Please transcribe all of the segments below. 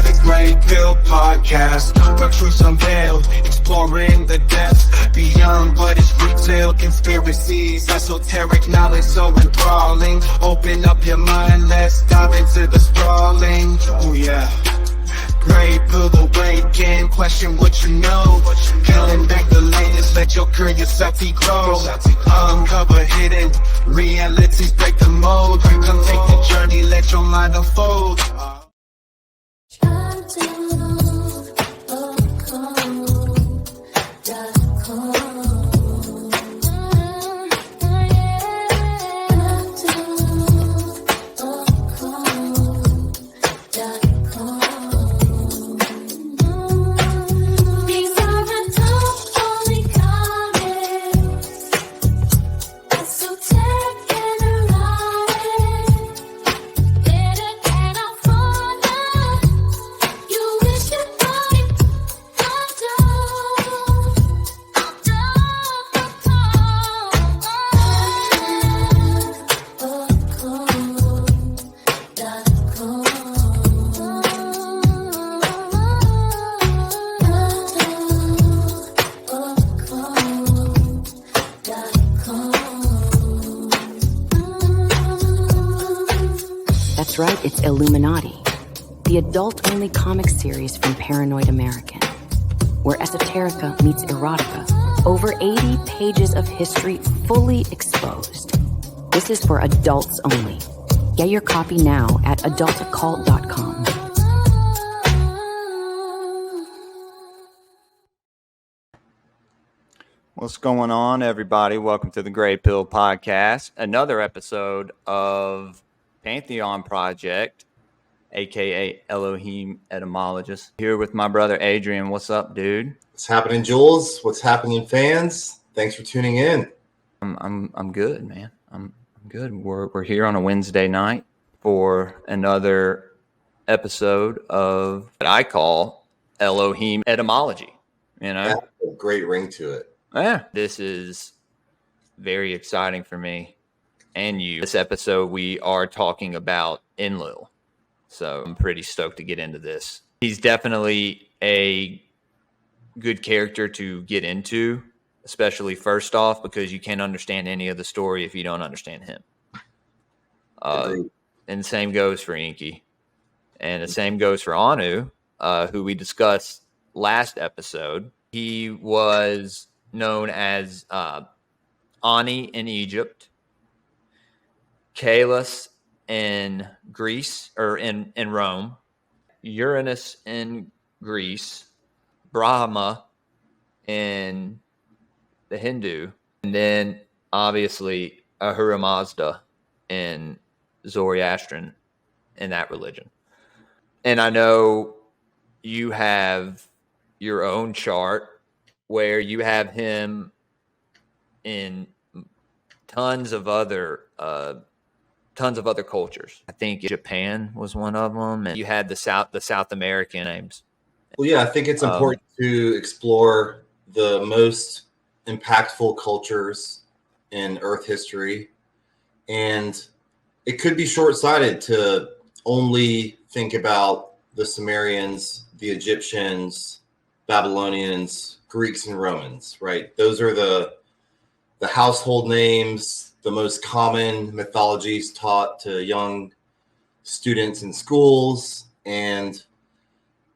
the Grey Pill Podcast, where truth's unveiled, exploring the depths beyond what is retail. Conspiracies, esoteric knowledge so enthralling. Open up your mind, let's dive into the sprawling. Oh yeah. Grey Pill awaken, question what you know. Peeling back the latest, let your curiosity grow. Uncover hidden realities, break the mold. Come take the journey, let your mind unfold. That's right, it's Illuminati, the adult-only comic series from Paranoid American, where esoterica meets erotica. Over 80 pages of history fully exposed. This is for adults only. Get your copy now at adultoccult.com. What's going on, everybody? Welcome to the Grey Pill Podcast, another episode of Pantheon Project, aka Elohim Etymologist. Here with my brother Adrian. What's up, dude? What's happening, Jules? What's happening, fans? Thanks for tuning in. I'm good, man. I'm good. We're here on a Wednesday night for another episode of what I call Elohim Etymology. You know, That's a great ring to it. Yeah, this is very exciting for me and you. This episode, we are talking about Enlil. So I'm pretty stoked to get into this. He's definitely a good character to get into, especially first off, because you can't understand any of the story if you don't understand him. And the same goes for Enki. And the same goes for Anu, who we discussed last episode. He was known as Ani in Egypt, Kalos in Greece, or in Rome, Uranus in Greece, Brahma in the Hindu, and then obviously Ahura Mazda in Zoroastrian in that religion. And I know you have your own chart where you have him in tons of other cultures. I think Japan was one of them, and you had the South American names. Well, yeah, I think it's important to explore the most impactful cultures in Earth history, and it could be short-sighted to only think about the Sumerians, the Egyptians, Babylonians, Greeks, and Romans, right? Those are the household names, the most common mythologies taught to young students in schools, and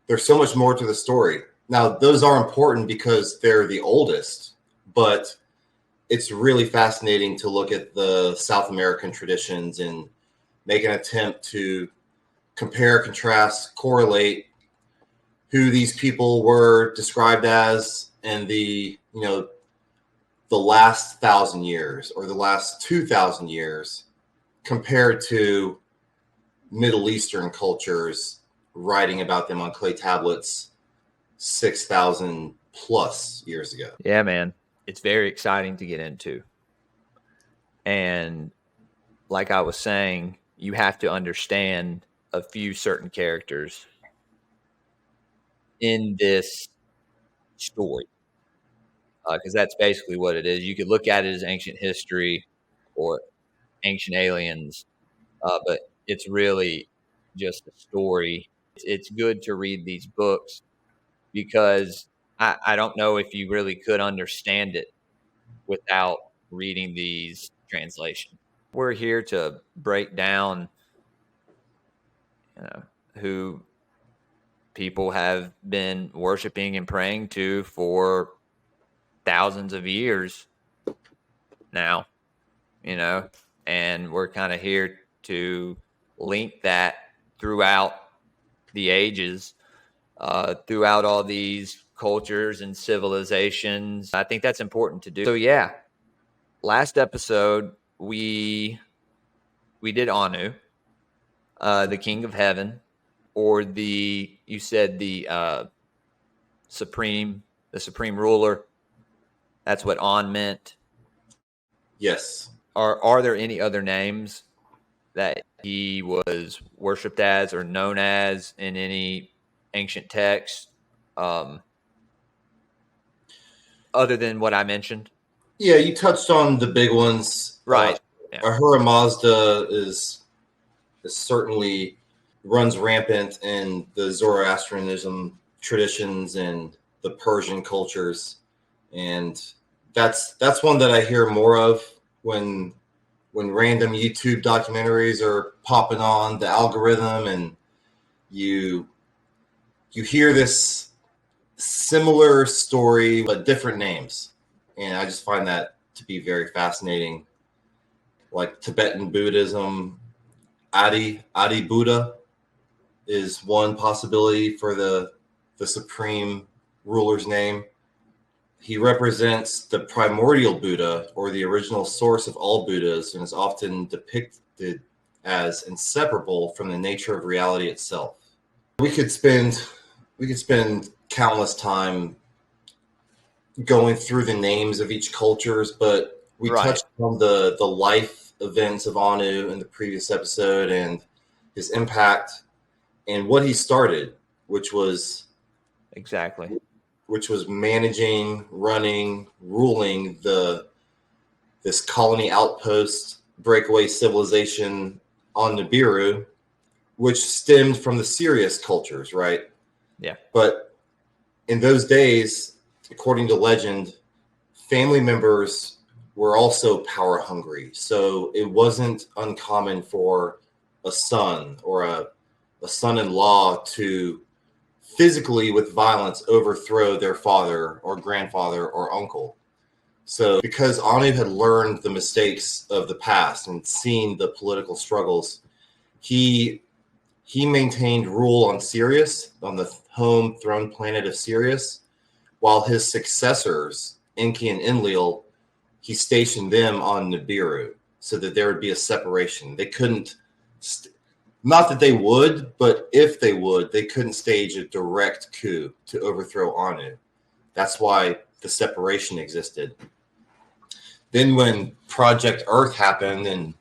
there's so much more to the story. Now, those are important because they're the oldest, but it's really fascinating to look at the South American traditions and make an attempt to compare, contrast, correlate who these people were described as in the last 1,000 years or the last 2,000 years compared to Middle Eastern cultures writing about them on clay tablets 6,000 plus years ago. Yeah, man. It's very exciting to get into. And like I was saying, you have to understand a few certain characters in this story. Because that's basically what it is. You could look at it as ancient history or ancient aliens, but it's really just a story It's good to read these books because I don't know if you really could understand it without reading these translations. We're here to break down, who people have been worshiping and praying to for thousands of years now, and we're kind of here to link that throughout the ages, throughout all these cultures and civilizations. I think that's important to do. So yeah, last episode we did Anu, the king of heaven, or you said the supreme ruler. That's what On meant. Yes. Are there any other names that he was worshipped as or known as in any ancient texts, other than what I mentioned? Yeah, you touched on the big ones. Right. Ahura Mazda is certainly runs rampant in the Zoroastrianism traditions and the Persian cultures, and that's one that I hear more of when random YouTube documentaries are popping on the algorithm, and you hear this similar story but different names, and I just find that to be very fascinating. Like Tibetan Buddhism, Adi Buddha is one possibility for the supreme ruler's name. He represents the primordial Buddha, or the original source of all Buddhas, and is often depicted as inseparable from the nature of reality itself. We could spend countless time going through the names of each cultures, but we touched on the life events of Anu in the previous episode and his impact and what he started, which was managing, running, ruling this colony outpost breakaway civilization on Nibiru, which stemmed from the Sirius cultures, right? Yeah. But in those days, according to legend, family members were also power hungry. So it wasn't uncommon for a son or a son-in-law to physically, with violence, overthrow their father or grandfather or uncle. So because Anu had learned the mistakes of the past and seen the political struggles, he maintained rule on Sirius, on the home throne planet of Sirius, while his successors, Enki and Enlil, he stationed them on Nibiru so that there would be a separation. They couldn't, not that they would, but if they would, they couldn't stage a direct coup to overthrow Anu. That's why the separation existed. Then when Project Earth happened and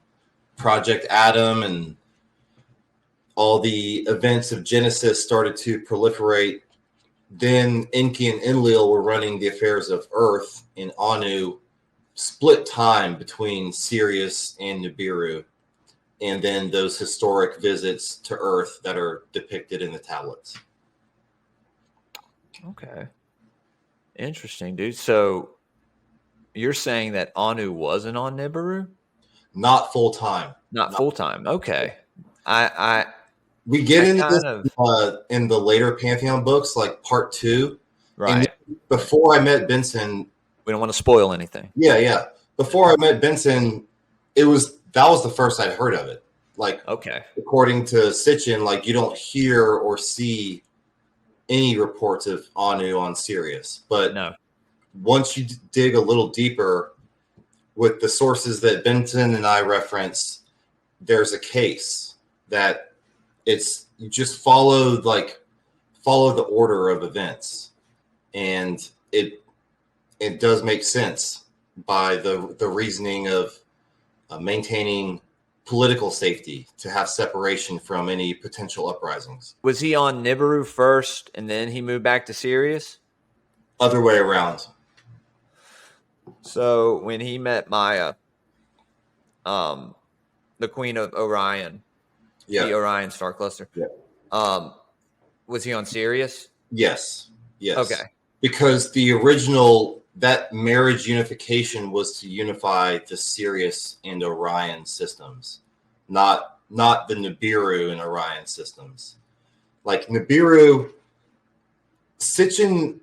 Project Adam and all the events of Genesis started to proliferate, then Enki and Enlil were running the affairs of Earth, and Anu split time between Sirius and Nibiru, and then those historic visits to Earth that are depicted in the tablets. Okay. Interesting, dude. So you're saying that Anu wasn't on Nibiru? Not full time. Not full time. Okay. We get into this in the later Pantheon books, like part 2. Right. And before I met Benson, we don't want to spoil anything. Yeah. Before I met Benson, that was the first I'd heard of it. Like, okay. According to Sitchin, like, you don't hear or see any reports of Anu on Sirius. But no. Once you dig a little deeper with the sources that Benson and I reference, there's a case that you just follow the order of events, and it does make sense by the reasoning of maintaining political safety to have separation from any potential uprisings. Was he on Nibiru first and then he moved back to Sirius? Other way around. So when he met Maya, the Queen of Orion, the Orion star cluster, Was he on Sirius? Yes. Okay. Because the original, that marriage unification was to unify the Sirius and Orion systems, not the Nibiru and Orion systems. Like Nibiru, Sitchin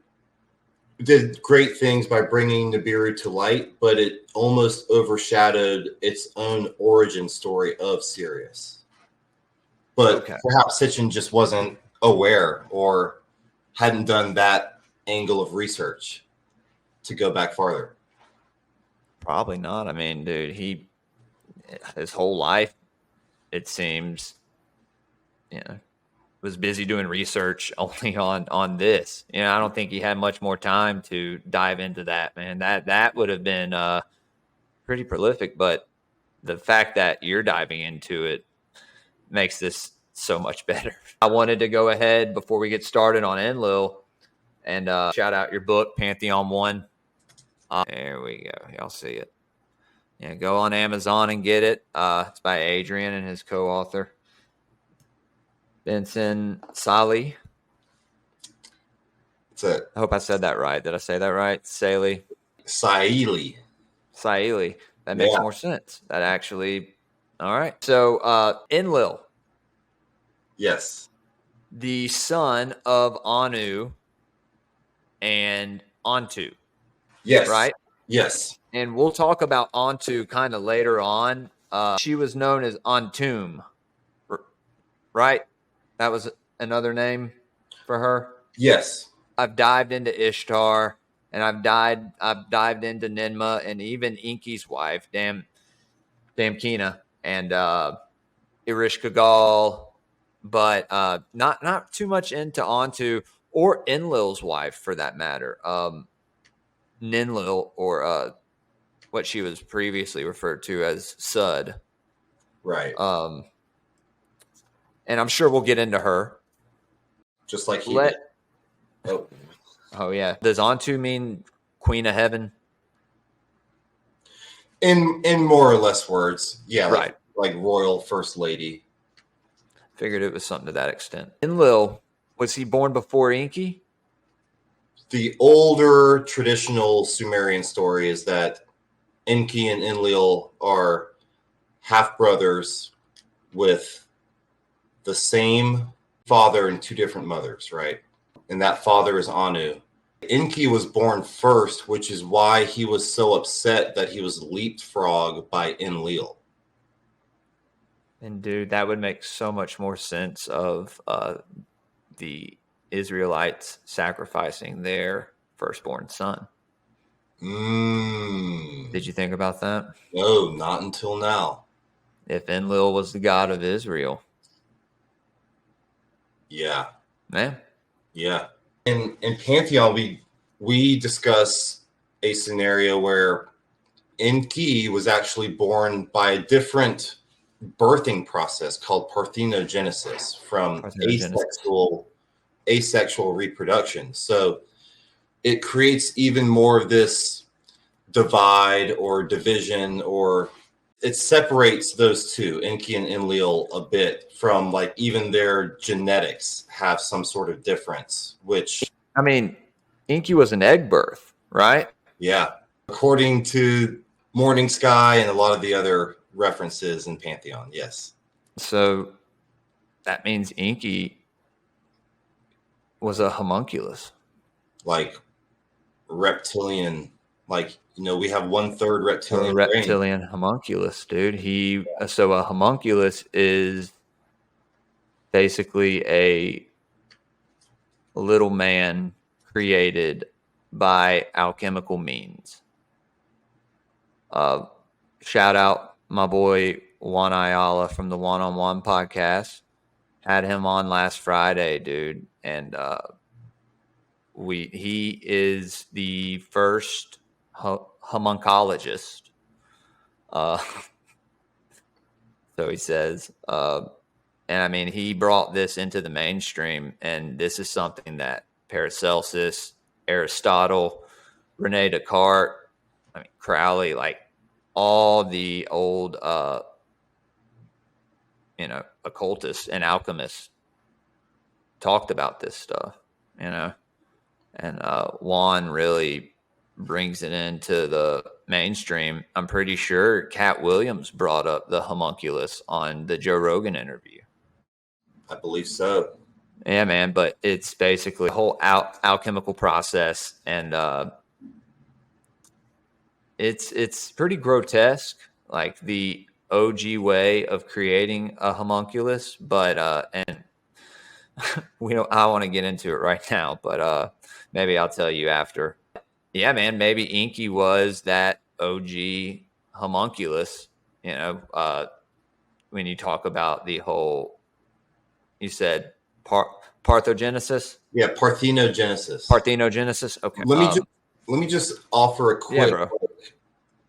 did great things by bringing Nibiru to light, but it almost overshadowed its own origin story of Sirius. But perhaps Sitchin just wasn't aware or hadn't done that angle of research to go back farther. Probably not. I mean, dude, his whole life, it seems, was busy doing research only on this. I don't think he had much more time to dive into that, man. That would have been pretty prolific, but the fact that you're diving into it makes this so much better. I wanted to go ahead before we get started on Enlil and shout out your book, Pantheon 1. There we go. Y'all see it. Yeah, go on Amazon and get it. It's by Adrian and his co-author, Benson Sali. That's it. I hope I said that right. Did I say that right? Saili. That makes more sense. That actually. All right. So Enlil. Yes. The son of Anu and Antu. Yes. Right? Yes. And we'll talk about Antu kind of later on. She was known as Antum. Right? That was another name for her? Yes. I've dived into Ishtar, and I've dived into Ninmah, and even Enki's wife, Damkina, and Ereshkigal, but not too much into Antu or Enlil's wife for that matter. Ninlil, or what she was previously referred to as Sud. Right. And I'm sure we'll get into her. Just like he did. Oh, yeah. Does Antu mean Queen of Heaven? In more or less words. Yeah. Right. Like royal first lady. Figured it was something to that extent. Enlil, was he born before Enki? The older traditional Sumerian story is that Enki and Enlil are half brothers with the same father and two different mothers, right? And that father is Anu. Enki was born first, which is why he was so upset that he was leapfrogged by Enlil. And dude, that would make so much more sense of the Israelites sacrificing their firstborn son. Did you think about that? No, not until now. If Enlil was the god of Israel. Yeah. Man. Yeah. In Pantheon, we discuss a scenario where Enki was actually born by a different birthing process called parthenogenesis from asexual reproduction. So it creates even more of this divide or division, or it separates those two, Enki and Enlil, a bit from like even their genetics have some sort of difference, which... I mean, Enki was an egg birth, right? Yeah. According to Morning Sky and a lot of the other references in Pantheon, yes. So that means Enki was a homunculus. Like reptilian, like, we have 1/3 reptilian. Reptilian homunculus, dude. So a homunculus is basically a little man created by alchemical means. Shout out my boy Juan Ayala from the One-on-One podcast. Had him on last Friday, dude, and he is the first homuncologist. So he says, and I mean, he brought this into the mainstream, and this is something that Paracelsus, Aristotle, Rene Descartes, Crowley, like all the old, occultists and alchemists talked about this stuff, and Juan really brings it into the mainstream. I'm pretty sure Cat Williams brought up the homunculus on the Joe Rogan interview. I believe so. Yeah, man, but it's basically a whole alchemical process, and it's pretty grotesque, like the OG way of creating a homunculus. But and I want to get into it right now, but maybe I'll tell you after. Yeah, man, maybe Enki was that OG homunculus. When you talk about the whole, you said parthenogenesis. Yeah, parthenogenesis. Parthenogenesis. Okay. Let me just offer a quick like,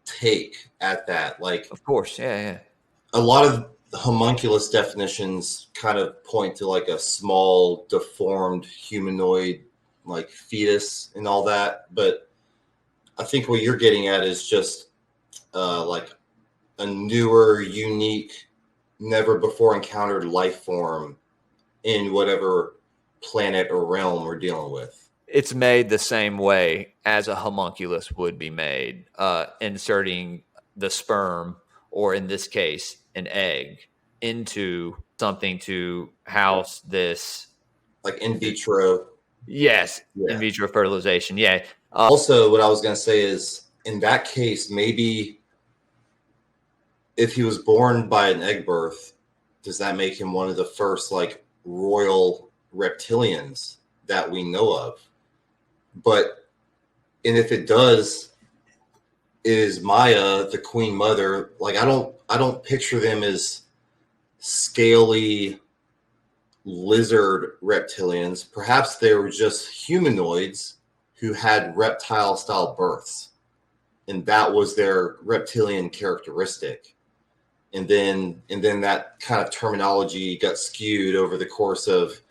take at that. Like, of course, yeah. A lot of homunculus definitions kind of point to like a small, deformed humanoid, like fetus and all that. But I think what you're getting at is just like a newer, unique, never before encountered life form in whatever planet or realm we're dealing with. It's made the same way as a homunculus would be made, inserting the sperm, or in this case, an egg, into something to house this. Like in vitro. Yes, yeah. In vitro fertilization, yeah. Also, what I was going to say is, in that case, maybe if he was born by an egg birth, does that make him one of the first, like, royal reptilians that we know of? And if it does, is Maya the queen mother? Like, I don't picture them as scaly lizard reptilians. Perhaps they were just humanoids who had reptile style births, and that was their reptilian characteristic. And then that kind of terminology got skewed over the course of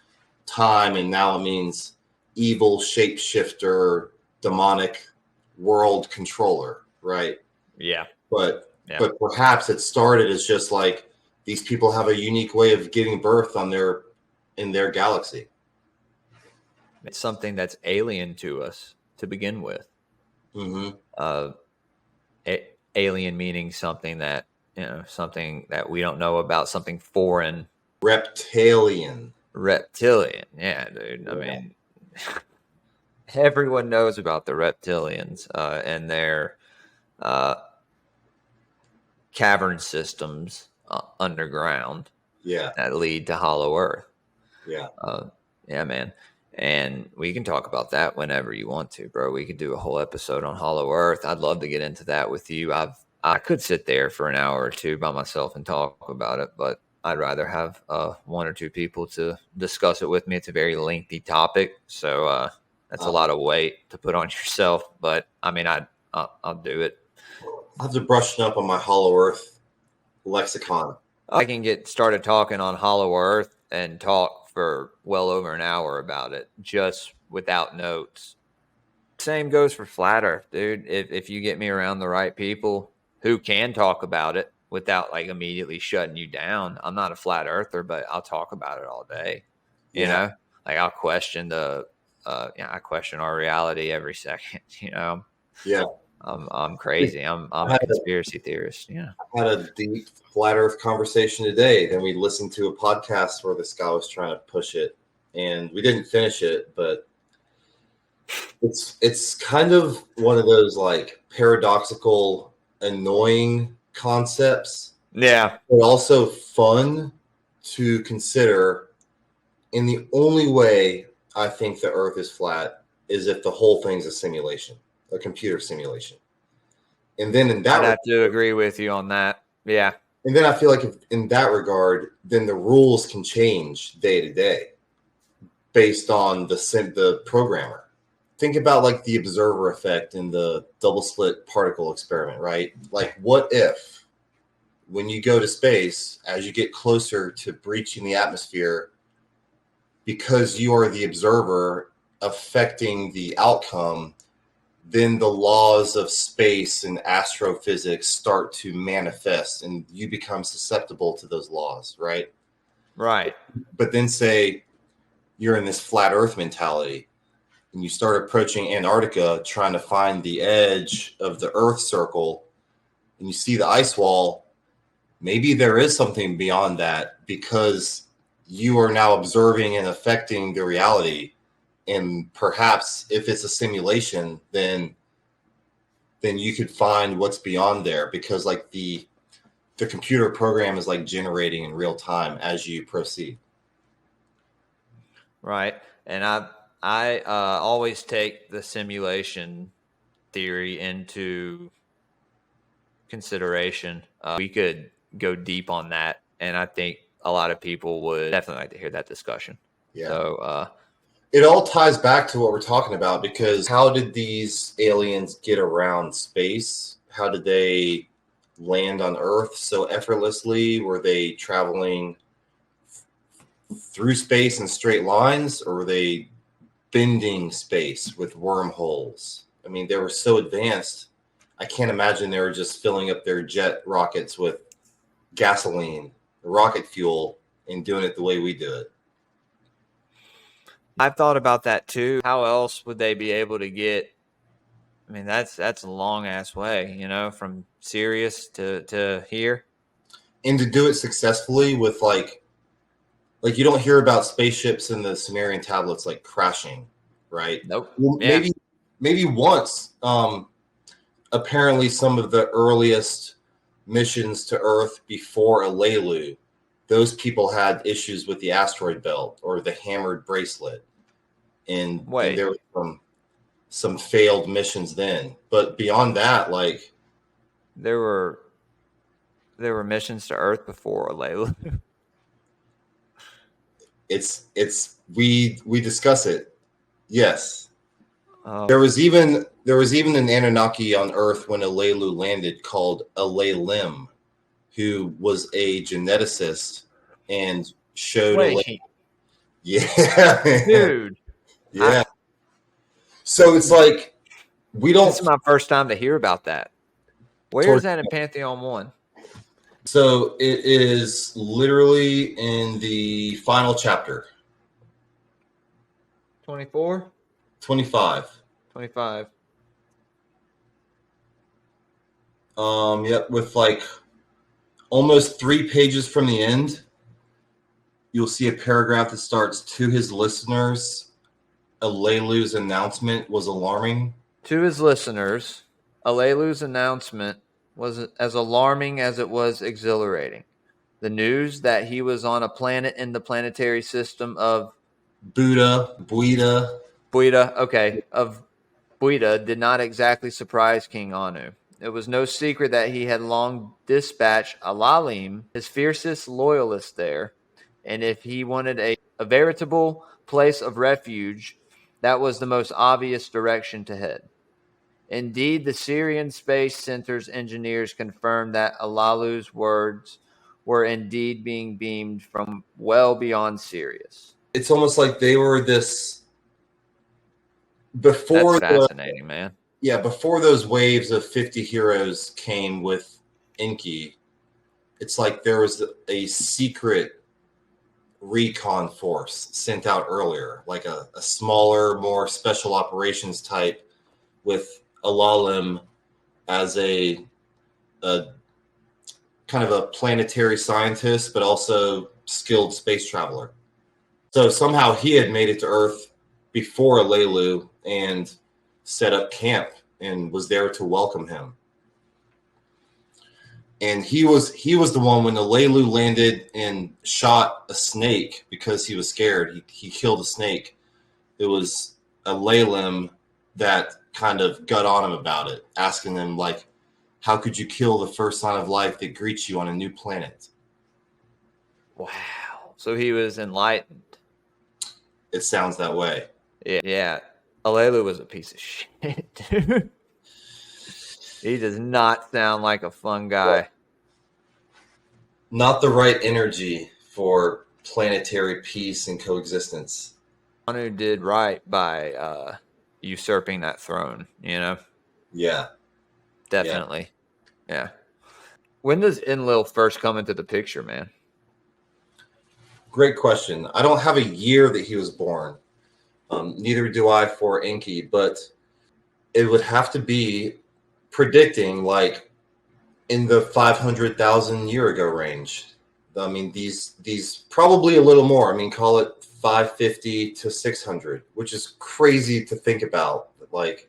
time, and now it means evil shapeshifter, demonic world controller, right? Yeah. But perhaps it started as just like, these people have a unique way of giving birth in their galaxy. It's something that's alien to us to begin with. Mm-hmm. Alien meaning something that, something that we don't know about, something foreign. Reptilian. Yeah, dude. Yeah. I mean, everyone knows about the reptilians and their cavern systems underground. Yeah. That lead to Hollow Earth. Yeah. Yeah, man. And we can talk about that whenever you want to, bro. We could do a whole episode on Hollow Earth. I'd love to get into that with you. I could sit there for an hour or two by myself and talk about it, but I'd rather have one or two people to discuss it with me. It's a very lengthy topic, so that's a lot of weight to put on yourself. But I mean, I'll do it. I'll have to brush up on my Hollow Earth lexicon. I can get started talking on Hollow Earth and talk for well over an hour about it, just without notes. Same goes for Flat Earth, dude. If you get me around the right people who can talk about it without like immediately shutting you down. I'm not a flat earther, but I'll talk about it all day. You know, like I'll question I question our reality every second, Yeah. I'm crazy. I'm a conspiracy theorist. Yeah. I had a deep flat earth conversation today. Then we listened to a podcast where this guy was trying to push it, and we didn't finish it, but it's kind of one of those like paradoxical, annoying concepts. Yeah. But also fun to consider. And the only way I think the earth is flat is if the whole thing's a simulation, a computer simulation. And then in that I'd have to agree with you on that. Yeah. And then I feel like if, in that regard, then the rules can change day to day based on the programmer. Think about like the observer effect in the double slit particle experiment, right? Like, what if when you go to space, as you get closer to breaching the atmosphere, because you are the observer affecting the outcome, then the laws of space and astrophysics start to manifest and you become susceptible to those laws, right? Right. But then say you're in this flat Earth mentality, and you start approaching Antarctica trying to find the edge of the Earth circle, and you see the ice wall, maybe there is something beyond that because you are now observing and affecting the reality. And perhaps if it's a simulation, then you could find what's beyond there, because like the computer program is like generating in real time as you proceed. Right. And I always take the simulation theory into consideration. We could go deep on that, and I think a lot of people would definitely like to hear that discussion. Yeah. So it all ties back to what we're talking about, because how did these aliens get around space? How did they land on Earth so effortlessly? Were they traveling through space in straight lines, or were they bending space with wormholes? I mean, they were so advanced. I can't imagine they were just filling up their jet rockets with gasoline, rocket fuel, and doing it the way we do it. I've thought about that too. How else would they be able to get? I mean, that's a long ass way, you know, from Sirius to here, and to do it successfully with like you don't hear about spaceships in the Sumerian tablets like crashing, right? Nope. Well, Yeah. maybe once. Apparently, some of the earliest missions to Earth before Enlil, those people had issues with the asteroid belt or the hammered bracelet, and there were some failed missions then. But beyond that, like there were missions to Earth before Layla. we discuss it. Yes. There was even an Anunnaki on Earth when Enlil landed called Elohim, who was a geneticist and showed yeah, dude. Yeah. So it's like This is my first time to hear about that. Where is that in Pantheon 1? So it is literally in the final chapter. 24? 25. 25. Yep, with like almost 3 pages from the end, you'll see a paragraph that starts, "To his listeners, Enlil's announcement was alarming." To his listeners, Enlil's announcement was as alarming as it was exhilarating. The news that he was on a planet in the planetary system of Buida did not exactly surprise King Anu. It was no secret that he had long dispatched Elohim, his fiercest loyalist there, and if he wanted a veritable place of refuge, that was the most obvious direction to head. Indeed, the Syrian Space Center's engineers confirmed that Alalu's words were indeed being beamed from well beyond Sirius. It's almost like they were this before. That's fascinating, man. Yeah, before those waves of 50 heroes came with Enki, it's like there was a secret recon force sent out earlier, like a smaller, more special operations type with Elohim as a kind of a planetary scientist, but also skilled space traveler. So somehow he had made it to Earth before Enlil and set up camp and was there to welcome him. And he was the one when Enlil landed and shot a snake because he was scared. He killed a snake. It was Enlil that kind of got on him about it, asking him like, how could you kill the first sign of life that greets you on a new planet? Wow. So he was enlightened. It sounds that way. Yeah. Enlil was a piece of shit, dude. He does not sound like a fun guy. Not the right energy for planetary peace and coexistence. Anu did right by usurping that throne, you know? Yeah. Definitely. Yeah. When does Enlil first come into the picture, man? Great question. I don't have a year that he was born. Neither do I for Enki, but it would have to be predicting like in the 500,000 year ago range. I mean, these probably a little more. I mean, call it 550 to 600, which is crazy to think about. Like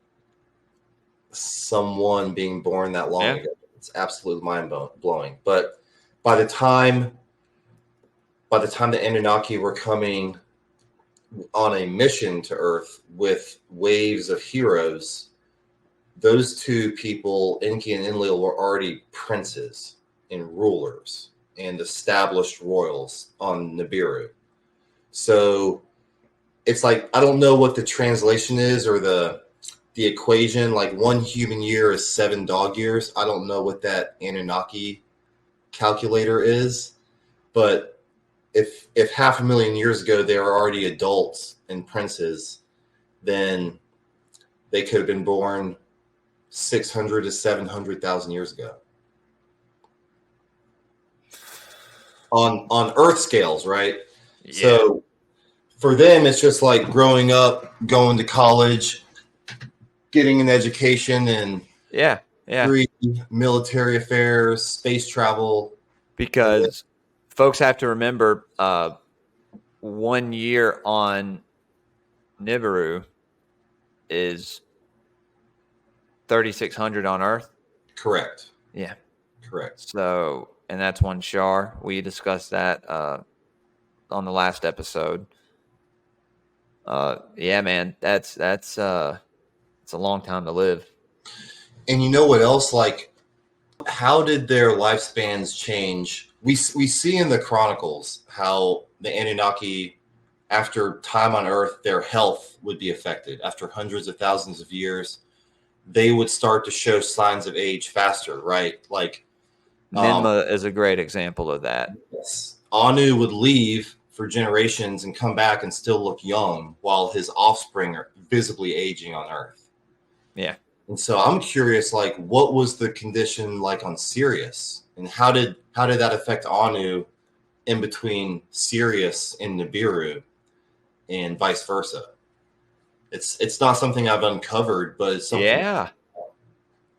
someone being born that long ago. It's absolutely mind blowing. But by the time the Anunnaki were coming on a mission to Earth with waves of heroes, those two people, Enki and Enlil, were already princes and rulers and established royals on Nibiru. So it's like, I don't know what the translation is or the equation. Like 1 human year is 7 dog years. I don't know what that Anunnaki calculator is, but if 500,000 years ago they were already adults and princes, then they could have been born 600 to 700,000 years ago on Earth scales, right? Yeah. So for them, it's just like growing up, going to college, getting an education, and military affairs, space travel. Because folks have to remember 1 year on Nibiru is 3,600 on Earth. Correct. Yeah. Correct. So, and that's 1 shar. We discussed that on the last episode. Yeah, man, that's it's a long time to live. And you know what else? Like, how did their lifespans change? We see in the chronicles how the Anunnaki, after time on Earth, their health would be affected. After hundreds of thousands of years, they would start to show signs of age faster, right? Like Ninmah is a great example of that. Yes. Anu would leave for generations and come back and still look young while his offspring are visibly aging on Earth. Yeah. And so I'm curious, like, what was the condition like on Sirius, and how did that affect Anu in between Sirius and Nibiru, and vice versa? It's not something I've uncovered, but it's something. Yeah,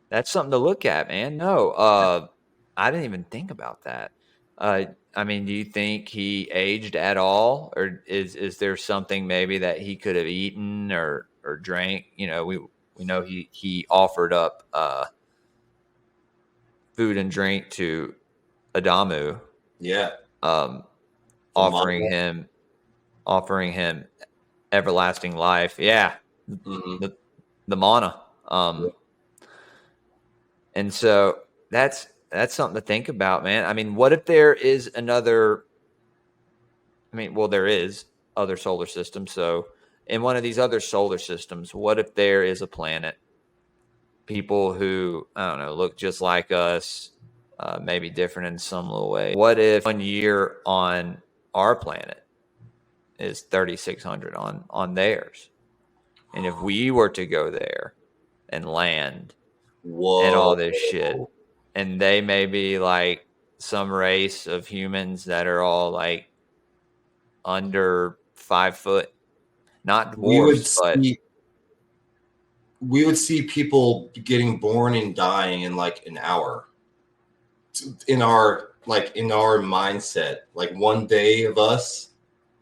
that's something to look at, man. No, I didn't even think about that. I mean, do you think he aged at all, or is there something maybe that he could have eaten or drank? You know, we know he offered up food and drink to Adamu. Yeah. Offering him everlasting life. Yeah. Mm-hmm. The mana. And so that's something to think about, man. I mean, what if there is another? I mean, well, there is other solar systems. So in one of these other solar systems, what if there is a planet, people who, I don't know, look just like us, maybe different in some little way? What if 1 year on our planet is 3,600 on theirs? And if we were to go there and land and all this shit, and they may be like some race of humans that are all like under 5 foot, not dwarves, we would see people getting born and dying in like an hour. In our mindset, like 1 day of us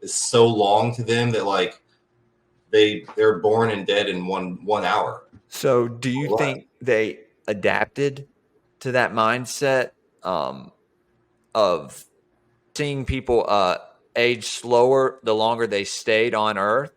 is so long to them that like they're born and dead in one hour. So do you think they adapted to that mindset of seeing people age slower the longer they stayed on Earth?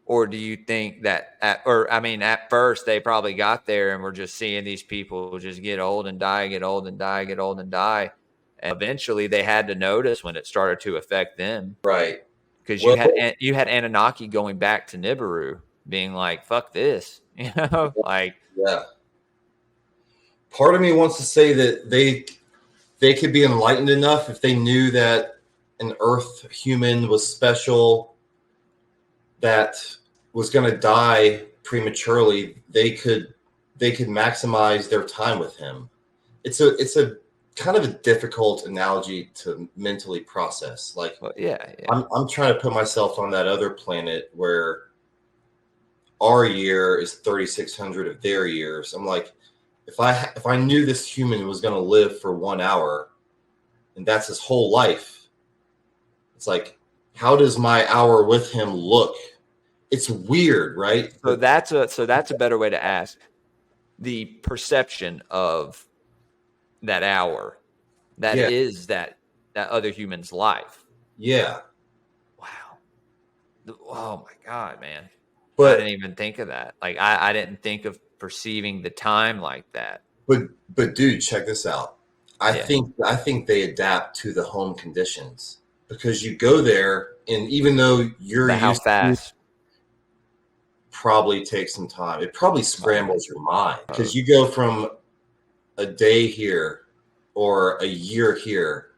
Or do you think that at first they probably got there and were just seeing these people just get old and die, get old and die, get old and die. And eventually they had to notice when it started to affect them. Right. Because you had Anunnaki going back to Nibiru being like, fuck this, you know, like. Yeah. Part of me wants to say that they could be enlightened enough if they knew that an Earth human was special, that was going to die prematurely. They could maximize their time with him. It's a kind of a difficult analogy to mentally process. Like, Well, yeah. I'm trying to put myself on that other planet where our year is 3,600 of their years. I'm like, if I knew this human was going to live for 1 hour, and that's his whole life, it's like, how does my hour with him look? It's weird, right? So that's a better way to ask. The perception of that hour, that is that other human's life. Yeah. Wow. Oh my God, man. But I didn't even think of that. Like I didn't think of perceiving the time like that. But dude, check this out. I think they adapt to the home conditions, because you go there, and even though you're But how used fast? to, probably takes some time. It probably scrambles your mind, because you go from a day here or a year here,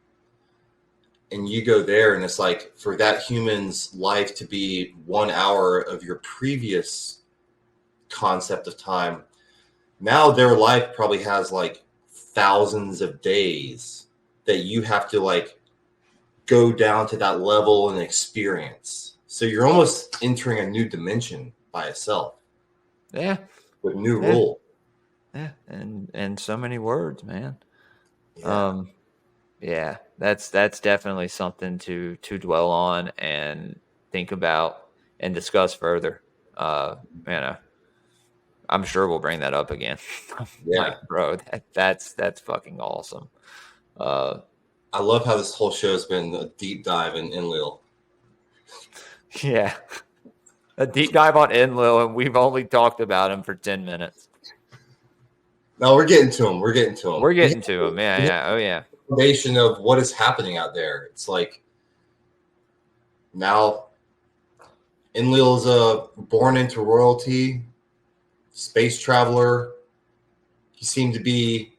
and you go there, and it's like, for that human's life to be 1 hour of your previous concept of time, now their life probably has like thousands of days that you have to like go down to that level and experience. So you're almost entering a new dimension by itself. Yeah. With new rule. Yeah. And so many words, man. Yeah. Yeah, that's definitely something to dwell on and think about and discuss further. I'm sure we'll bring that up again. Yeah. Like, bro, that's fucking awesome. I love how this whole show has been a deep dive in Enlil. Yeah. A deep dive on Enlil, and we've only talked about him for 10 minutes. No, we're getting to him. We're getting to him. Yeah. Oh, yeah. Foundation of what is happening out there. It's like, now Enlil is born into royalty, space traveler. He seemed to be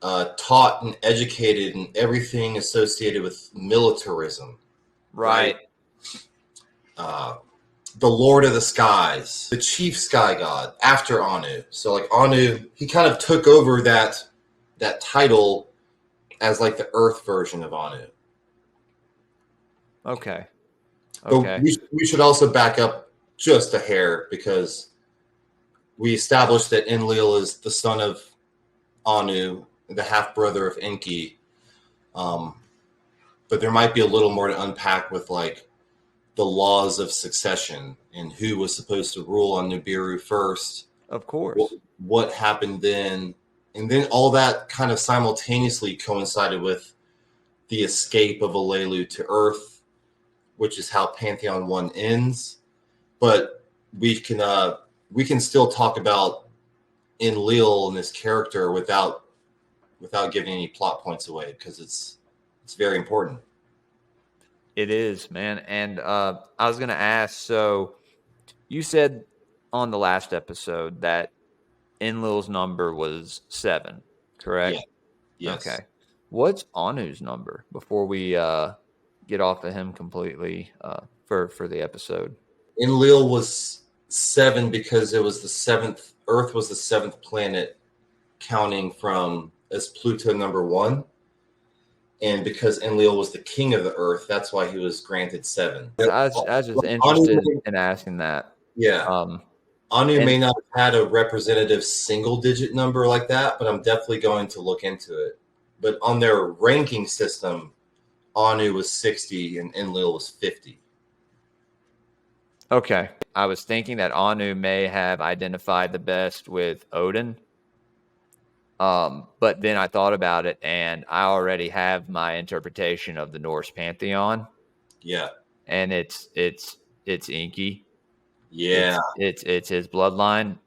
taught and educated in everything associated with militarism. Right. The Lord of the Skies, the chief sky god after Anu. So like Anu, he kind of took over that title as like the Earth version of Anu. Okay. But we should also back up just a hair, because we established that Enlil is the son of Anu, the half brother of Enki. But there might be a little more to unpack with like the laws of succession and who was supposed to rule on Nibiru first. Of course. What happened then? And then all that kind of simultaneously coincided with the escape of Alelu to Earth, which is how Pantheon 1 ends. But we can still talk about Enlil and this character without giving any plot points away, because it's very important. It is, man. And I was going to ask, so you said on the last episode that Enlil's number was 7, correct? Yeah. Yes. Okay. What's Anu's number before we get off of him completely for the episode? Enlil was 7 because it was the 7th. Earth was the 7th planet, counting from as Pluto number 1. And because Enlil was the king of the Earth, that's why he was granted 7. I was just interested in asking that. Yeah. Anu may not have had a representative single-digit number like that, but I'm definitely going to look into it. But on their ranking system, Anu was 60 and Enlil was 50. Okay. I was thinking that Anu may have identified the best with Odin. But then I thought about it, and I already have my interpretation of the Norse pantheon. Yeah. And it's Enki. Yeah. It's his bloodline.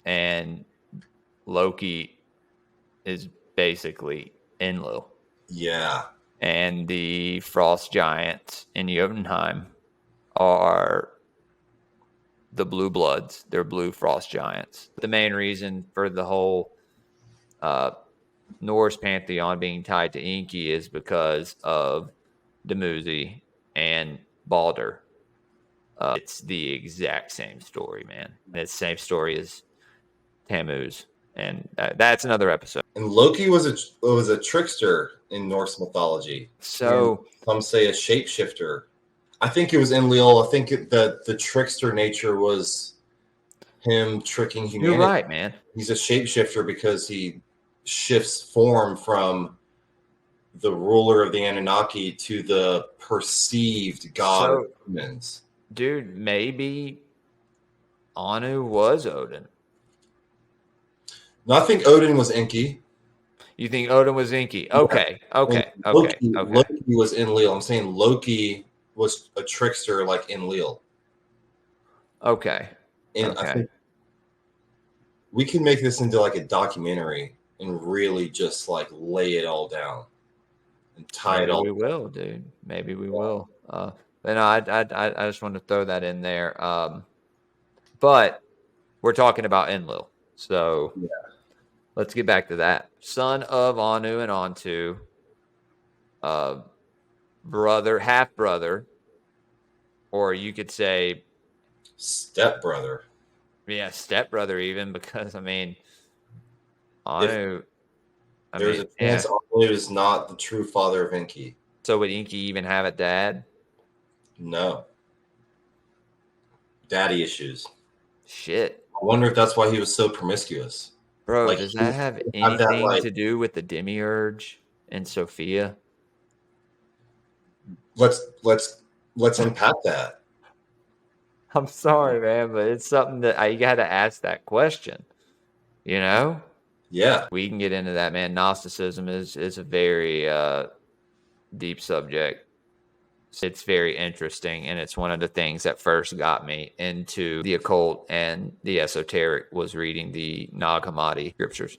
And Loki is basically Enlil. Yeah. And the frost giants in Jotunheim are the blue bloods. They're blue frost giants. The main reason for the whole Norse pantheon being tied to Enki is because of Dumuzi and Balder. It's the exact same story, man. It's the same story as Tammuz. And that's another episode. And Loki was a trickster in Norse mythology. So and some say a shapeshifter. I think it was Enlil. I think that the trickster nature was him tricking humanity. you're right, man. He's a shapeshifter because he shifts form from the ruler of the Anunnaki to the perceived god of humans. Dude, maybe Anu was Odin. No, I think Odin was Enki. You think Odin was Enki? Okay. Loki was Enlil. I'm saying Loki was a trickster like Enlil. Okay. And I think we can make this into like a documentary and really just like lay it all down and tie it all. We will, dude. Maybe we will. And I just wanted to throw that in there. But we're talking about Enlil, so let's get back to that. Son of Anu and Antu, brother, half brother, or you could say stepbrother. Yeah, stepbrother even, because I mean, Anu. There's a chance Anu is not the true father of Enki. So would Enki even have a dad? No. Daddy issues. Shit. I wonder if that's why he was so promiscuous. Bro, like, does that have anything to do with the demiurge and Sophia? Let's unpack that. I'm sorry, man, but it's something that you got to ask that question. You know? Yeah. We can get into that, man. Gnosticism is a very deep subject. It's very interesting, and it's one of the things that first got me into the occult and the esoteric was reading the Nag Hammadi scriptures.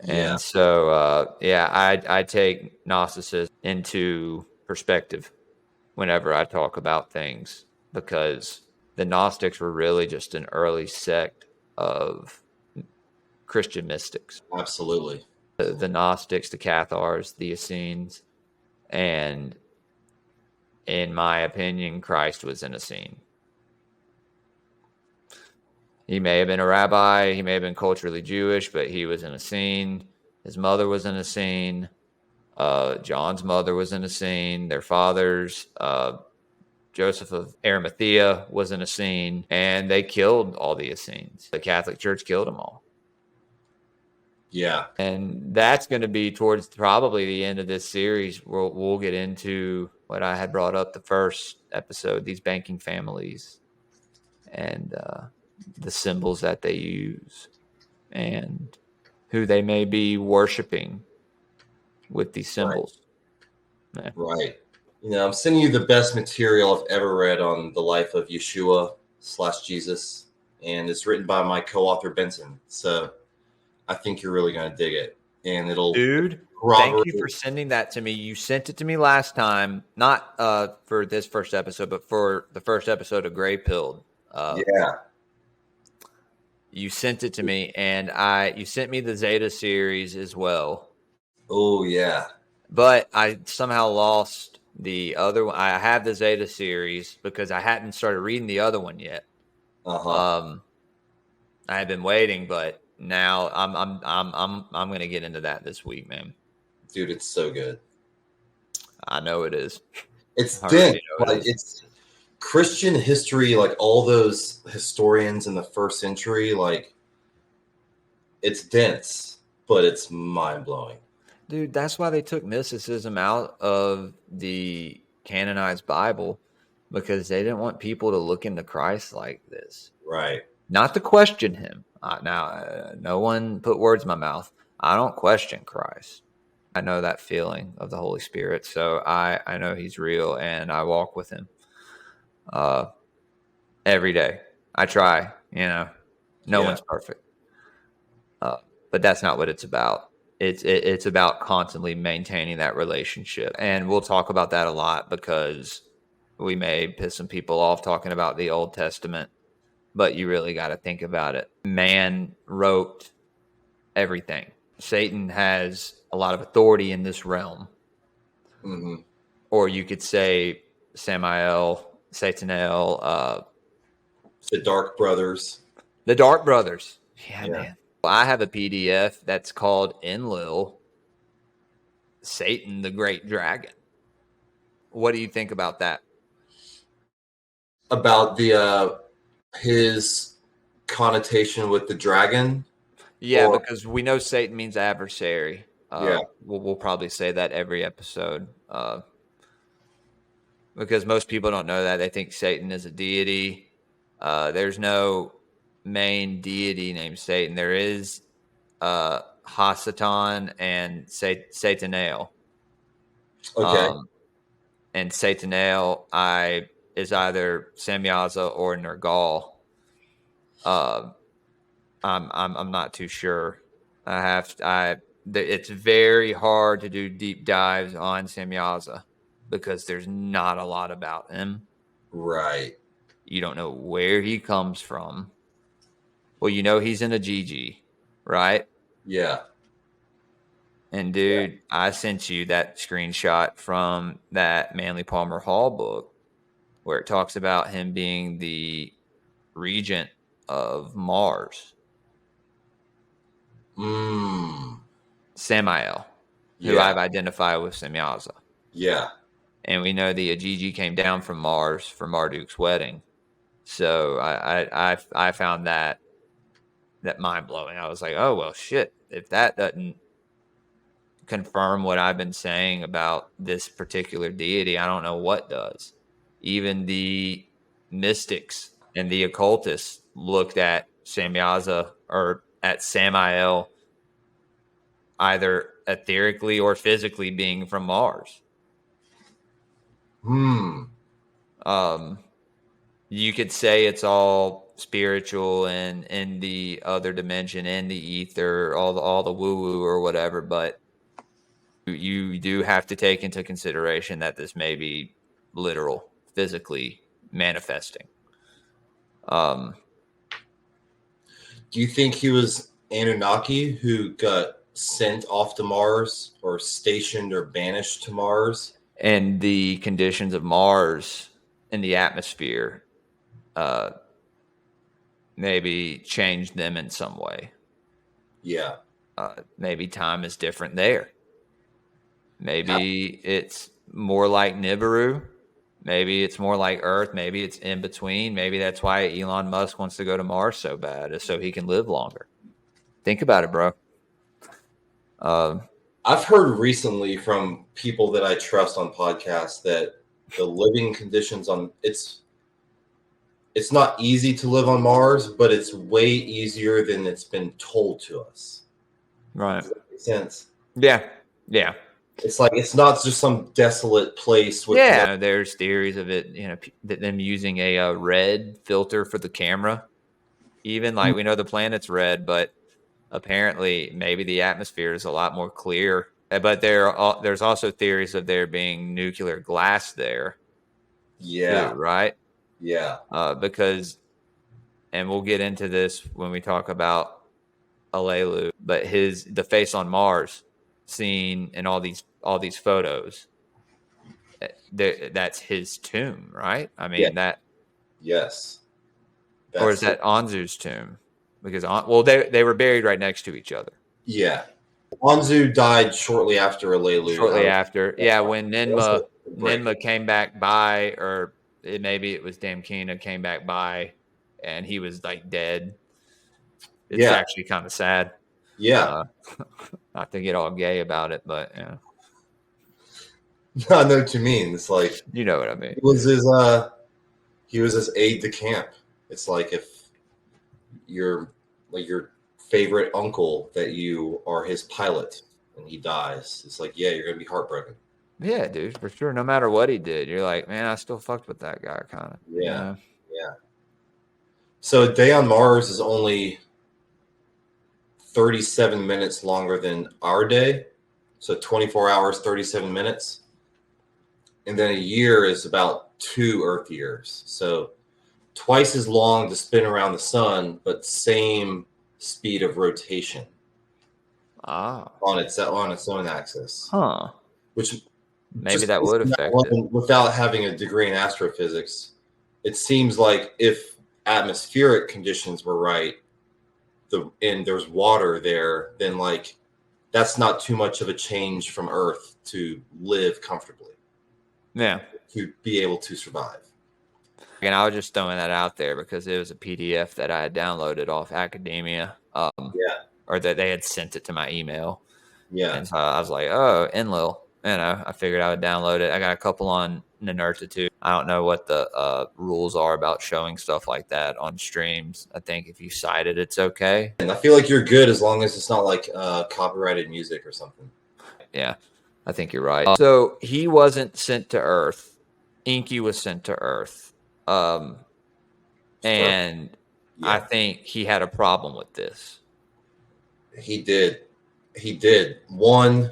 And so, I take Gnosticism into perspective whenever I talk about things, because the Gnostics were really just an early sect of Christian mystics. Absolutely. The Gnostics, the Cathars, the Essenes, and in my opinion, Christ was an Essene. He may have been a rabbi, he may have been culturally Jewish, but he was an Essene. His mother was an Essene. John's mother was an Essene. Their fathers, Joseph of Arimathea was an Essene, and they killed all the Essenes. The Catholic Church killed them all. Yeah. And that's going to be towards probably the end of this series. We'll get into what I had brought up the first episode, these banking families and the symbols that they use and who they may be worshiping with these symbols. Right. Yeah. Right. You know, I'm sending you the best material I've ever read on the life of Yeshua/Jesus, and it's written by my co-author Benson. So I think you're really going to dig it, and it'll. Dude, thank you for sending that to me. You sent it to me last time, not for this first episode, but for the first episode of Grey Pilled. You sent it to me, and you sent me the Zeta series as well. Oh yeah, but I somehow lost the other one. I have the Zeta series because I hadn't started reading the other one yet. I had been waiting, but now I'm gonna get into that this week, man. Dude, it's so good. I know it is. It's dense. It's Christian history, like all those historians in the first century, like it's dense, but it's mind blowing. Dude, that's why they took mysticism out of the canonized Bible, because they didn't want people to look into Christ like this. Right. Not to question him. No one put words in my mouth. I don't question Christ. I know that feeling of the Holy Spirit. So I know he's real, and I walk with him every day. I try, no one's perfect. But that's not what it's about. It's about constantly maintaining that relationship. And we'll talk about that a lot, because we may piss some people off talking about the Old Testament, but you really got to think about it. Man wrote everything. Satan has a lot of authority in this realm. Mm-hmm. Or you could say Samael, Satanel, the Dark Brothers. The Dark Brothers. Yeah, man. I have a PDF that's called Enlil, Satan the Great Dragon. What do you think about that? About the his connotation with the dragon? Yeah, Or- because we know Satan means adversary. Yeah. We'll probably say that every episode. Because most people don't know that. They think Satan is a deity. There's no main deity named Satan. There is Hasatan and Satanael. Okay. And Satanael is either Samyaza or Nergal. I'm not too sure. It's very hard to do deep dives on Samyaza because there's not a lot about him. Right. You don't know where he comes from. Well, you know he's in a GG, right? Yeah. And dude, I sent you that screenshot from that Manly Palmer Hall book where it talks about him being the regent of Mars. Samael, who I've identified with Samyaza. Yeah. And we know the Ajiji came down from Mars for Marduk's wedding. So I found that mind blowing. I was like, oh well shit. If that doesn't confirm what I've been saying about this particular deity, I don't know what does. Even the mystics and the occultists looked at Samyaza or at Samael either etherically or physically being from Mars. You could say it's all spiritual and in the other dimension, in the ether, all the woo woo or whatever, but you do have to take into consideration that this may be literal, physically manifesting. Do you think he was Anunnaki who got sent off to Mars or stationed or banished to Mars? And the conditions of Mars in the atmosphere maybe changed them in some way. Yeah. Maybe time is different there. Maybe it's more like Nibiru. Maybe it's more like Earth. Maybe it's in between. Maybe that's why Elon Musk wants to go to Mars so bad, is so he can live longer. Think about it, bro. I've heard recently from people that I trust on podcasts that the living conditions on it's not easy to live on Mars, but it's way easier than it's been told to us. Right. Does that make sense? Yeah. Yeah. It's like it's not just some desolate place with there's theories of it, them using a red filter for the camera. Even like we know the planet's red, but apparently maybe the atmosphere is a lot more clear. But there's also theories of there being nuclear glass there. Yeah. Too, right? Yeah. Because, and we'll get into this when we talk about Alelu, but the face on Mars seen in all these photos, that's his tomb, right? I mean Yes. Or is that Anzu's tomb? Because they were buried right next to each other. Yeah. Anzu died shortly after Alelu. Shortly after. Yeah, when Ninma came back by, or maybe it was Damkina came back by and he was like dead. It's actually kind of sad. Yeah. Not to get all gay about it, but yeah. I know what you mean. It's like, you know what I mean. He was his aide de camp. It's like if you're like your favorite uncle that you are his pilot and he dies. It's like, yeah, you're gonna be heartbroken. Yeah, dude, for sure. No matter what he did, you're like, man, I still fucked with that guy, kind of. Yeah. Yeah. So a day on Mars is only 37 minutes longer than our day. So 24 hours, 37 minutes. And then a year is about 2 Earth years. So twice as long to spin around the sun, but same speed of rotation. On its own axis. Huh. Which maybe that would affect it. Without having a degree in astrophysics, it seems like if atmospheric conditions were right, and there's water there, then like that's not too much of a change from Earth to live comfortably. Yeah. To be able to survive. And I was just throwing that out there because it was a PDF that I had downloaded off academia. Or that they had sent it to my email. Yeah. And so I was like, oh, Enlil. I figured I would download it. I got a couple on Ninurta. I don't know what the rules are about showing stuff like that on streams. I think if you cite it, it's okay. And I feel like you're good as long as it's not like copyrighted music or something. Yeah, I think you're right. So he wasn't sent to Earth. Enki was sent to Earth. And I think he had a problem with this. He did. One,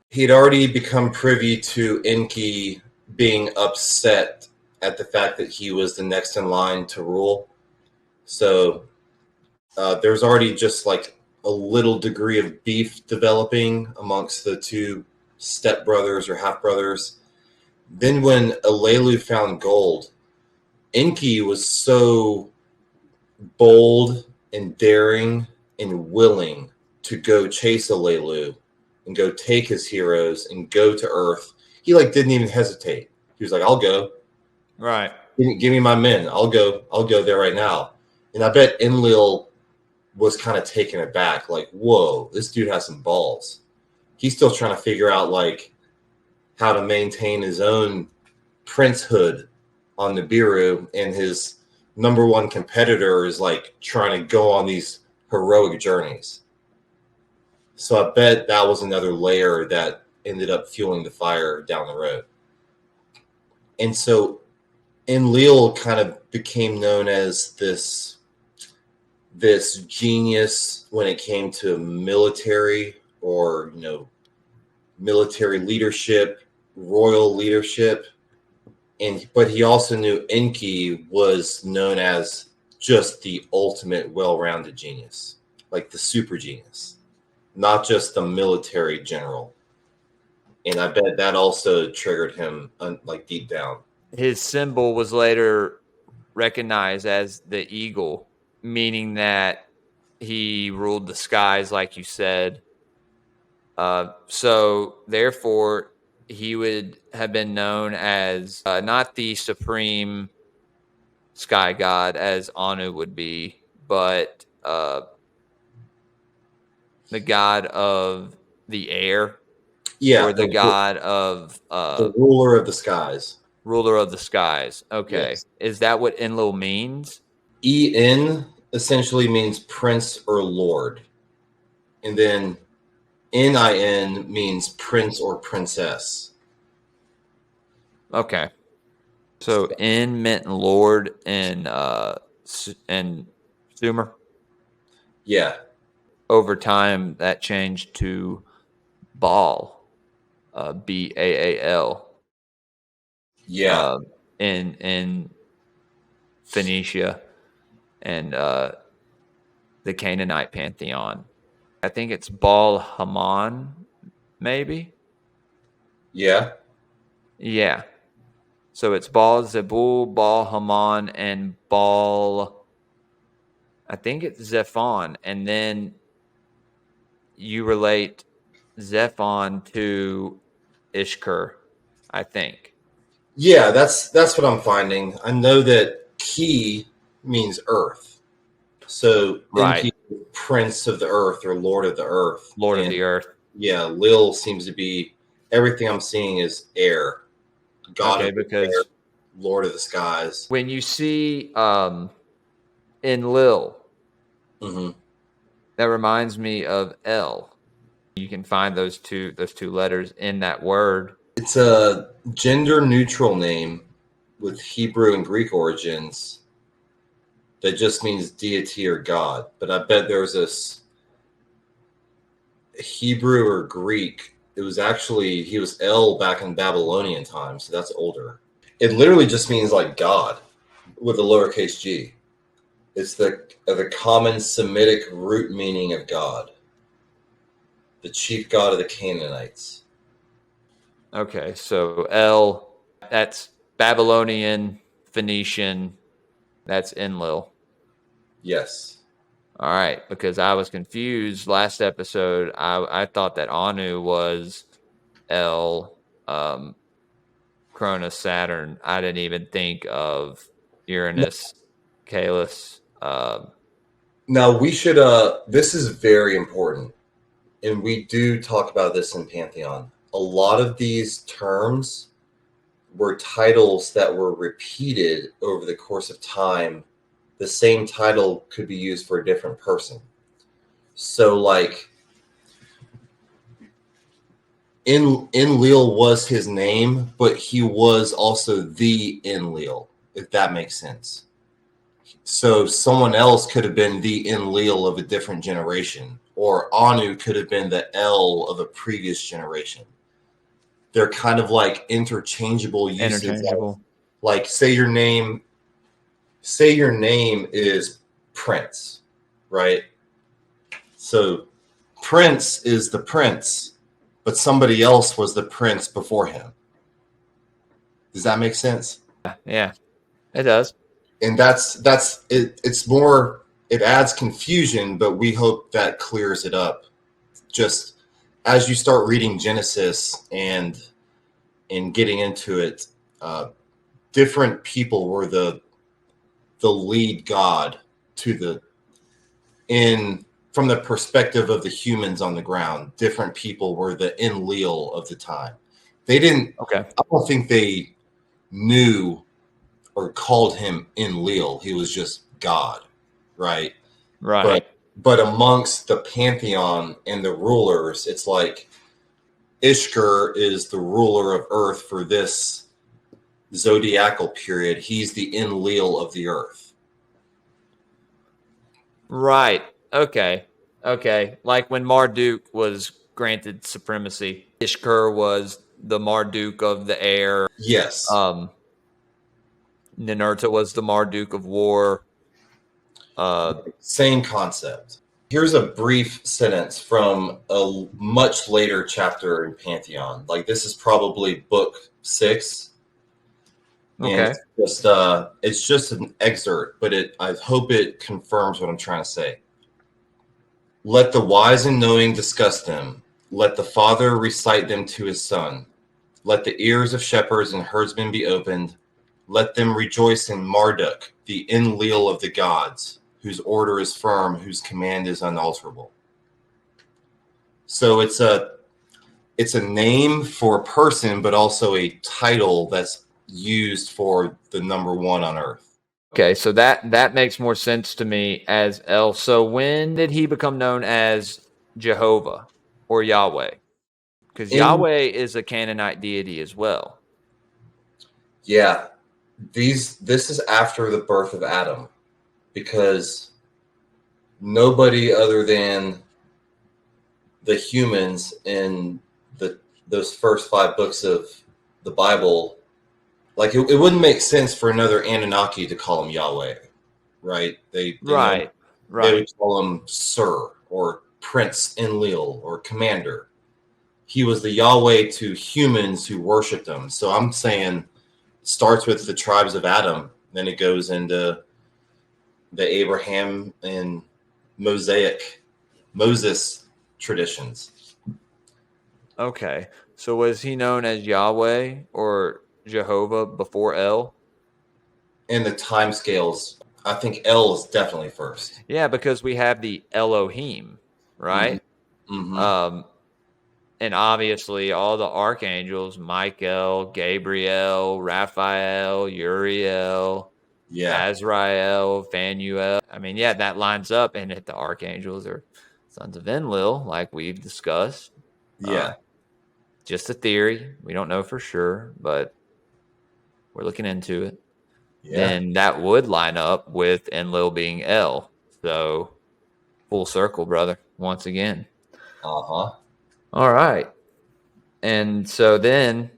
he'd already become privy to Enki being upset at the fact that he was the next in line to rule. So there's already just like a little degree of beef developing amongst the two stepbrothers or half-brothers. Then when Enlil found gold, Enki was so bold and daring and willing to go chase Enlil and go take his heroes and go to Earth. He like didn't even hesitate. He was like, "I'll go. Right. Give me my men. I'll go there right now." And I bet Enlil was kind of taken aback, like, "Whoa, this dude has some balls." He's still trying to figure out like how to maintain his own princehood on Nibiru, and his number one competitor is like trying to go on these heroic journeys. So I bet that was another layer that ended up fueling the fire down the road. And so Enlil kind of became known as this genius when it came to military or, military leadership, royal leadership. But he also knew Enki was known as just the ultimate well-rounded genius, like the super genius, not just the military general. And I bet that also triggered him like deep down. His symbol was later recognized as the eagle, meaning that he ruled the skies, like you said. So therefore, he would have been known as not the supreme sky god as Anu would be, but the god of the air. Yeah. Or the god of the ruler of the skies. Ruler of the skies. Okay. Yes. Is that what Enlil means? En essentially means prince or lord. And then Nin means prince or princess. Okay. So En meant lord in Sumer? Yeah. Over time, that changed to Baal. Baal. Yeah. In Phoenicia and the Canaanite pantheon. I think it's Baal Haman, maybe? Yeah. Yeah. So it's Baal Zebul, Baal Haman, and Baal, I think it's Zephon. And then you relate Zephon to Ishkur, I think. Yeah, that's what I'm finding. I know that Ki means earth. So right. Enki, prince of the earth or lord of the earth. Lord of the earth. Yeah, Lil seems to be, everything I'm seeing is air. God of the air, Lord of the skies. When you see Enlil, that reminds me of El. You can find those two letters in that word. It's a gender neutral name with Hebrew and Greek origins that just means deity or God. But I bet there's this Hebrew or Greek. It was actually, he was El back in Babylonian times, so that's older. It literally just means like God with a lowercase g. It's the common Semitic root meaning of God, the chief god of the Canaanites. Okay, so El, that's Babylonian, Phoenician, that's Enlil. Yes. All right, because I was confused last episode. I thought that Anu was El, Cronus, Saturn. I didn't even think of Uranus, Caelus. Now we should this is very important, and we do talk about this in Pantheon. A lot of these terms were titles that were repeated over the course of time. The same title could be used for a different person. So like Enlil was his name, but he was also the Enlil, if that makes sense. So someone else could have been the Enlil of a different generation, or Anu could have been the El of a previous generation. They're kind of like interchangeable uses. Interchangeable. Like say your name is Prince, right? So Prince is the prince, but somebody else was the prince before him. Does that make sense? Yeah, it does. And that's it. It's more, it adds confusion, but we hope that clears it up. Just as you start reading Genesis and getting into it, different people were the lead god from the perspective of the humans on the ground. Different people were the Enlil of the time. They didn't. Okay. I don't think they knew or called him Enlil. He was just God, right? Right. But amongst the pantheon and the rulers, it's like Ishkur is the ruler of Earth for this zodiacal period. He's the Enlil of the Earth. Right. Okay. Like when Marduk was granted supremacy, Ishkur was the Marduk of the air. Yes. Ninurta was the Marduk of war. Same concept. Here's a brief sentence from a much later chapter in Pantheon. Like this is probably book 6. Okay. And it's just an excerpt, but I hope it confirms what I'm trying to say. Let the wise and knowing discuss them. Let the father recite them to his son. Let the ears of shepherds and herdsmen be opened. Let them rejoice in Marduk, the Enlil of the gods, whose order is firm, whose command is unalterable. So it's a name for a person, but also a title that's used for the number one on Earth. Okay, so that makes more sense to me as El. So when did he become known as Jehovah or Yahweh? Because Yahweh is a Canaanite deity as well. Yeah. This is after the birth of Adam, because nobody other than the humans in those first 5 books of the Bible, like it wouldn't make sense for another Anunnaki to call him Yahweh, right? They would call him Sir or Prince Enlil or Commander. He was the Yahweh to humans who worshipped him. So I'm saying it starts with the tribes of Adam, then it goes into the Abraham and Moses traditions. Okay, so was he known as Yahweh or Jehovah before El? In the time scales, I think El is definitely first. Yeah, because we have the Elohim, right? Mm-hmm. And obviously all the archangels, Michael, Gabriel, Raphael, Uriel, Azrael, Phanuel. I mean, yeah, that lines up, and the archangels are sons of Enlil, like we've discussed. Yeah. Just a theory. We don't know for sure, but we're looking into it. Yeah. Then that would line up with Enlil being El. So full circle, brother, once again. Uh-huh. All right. And so then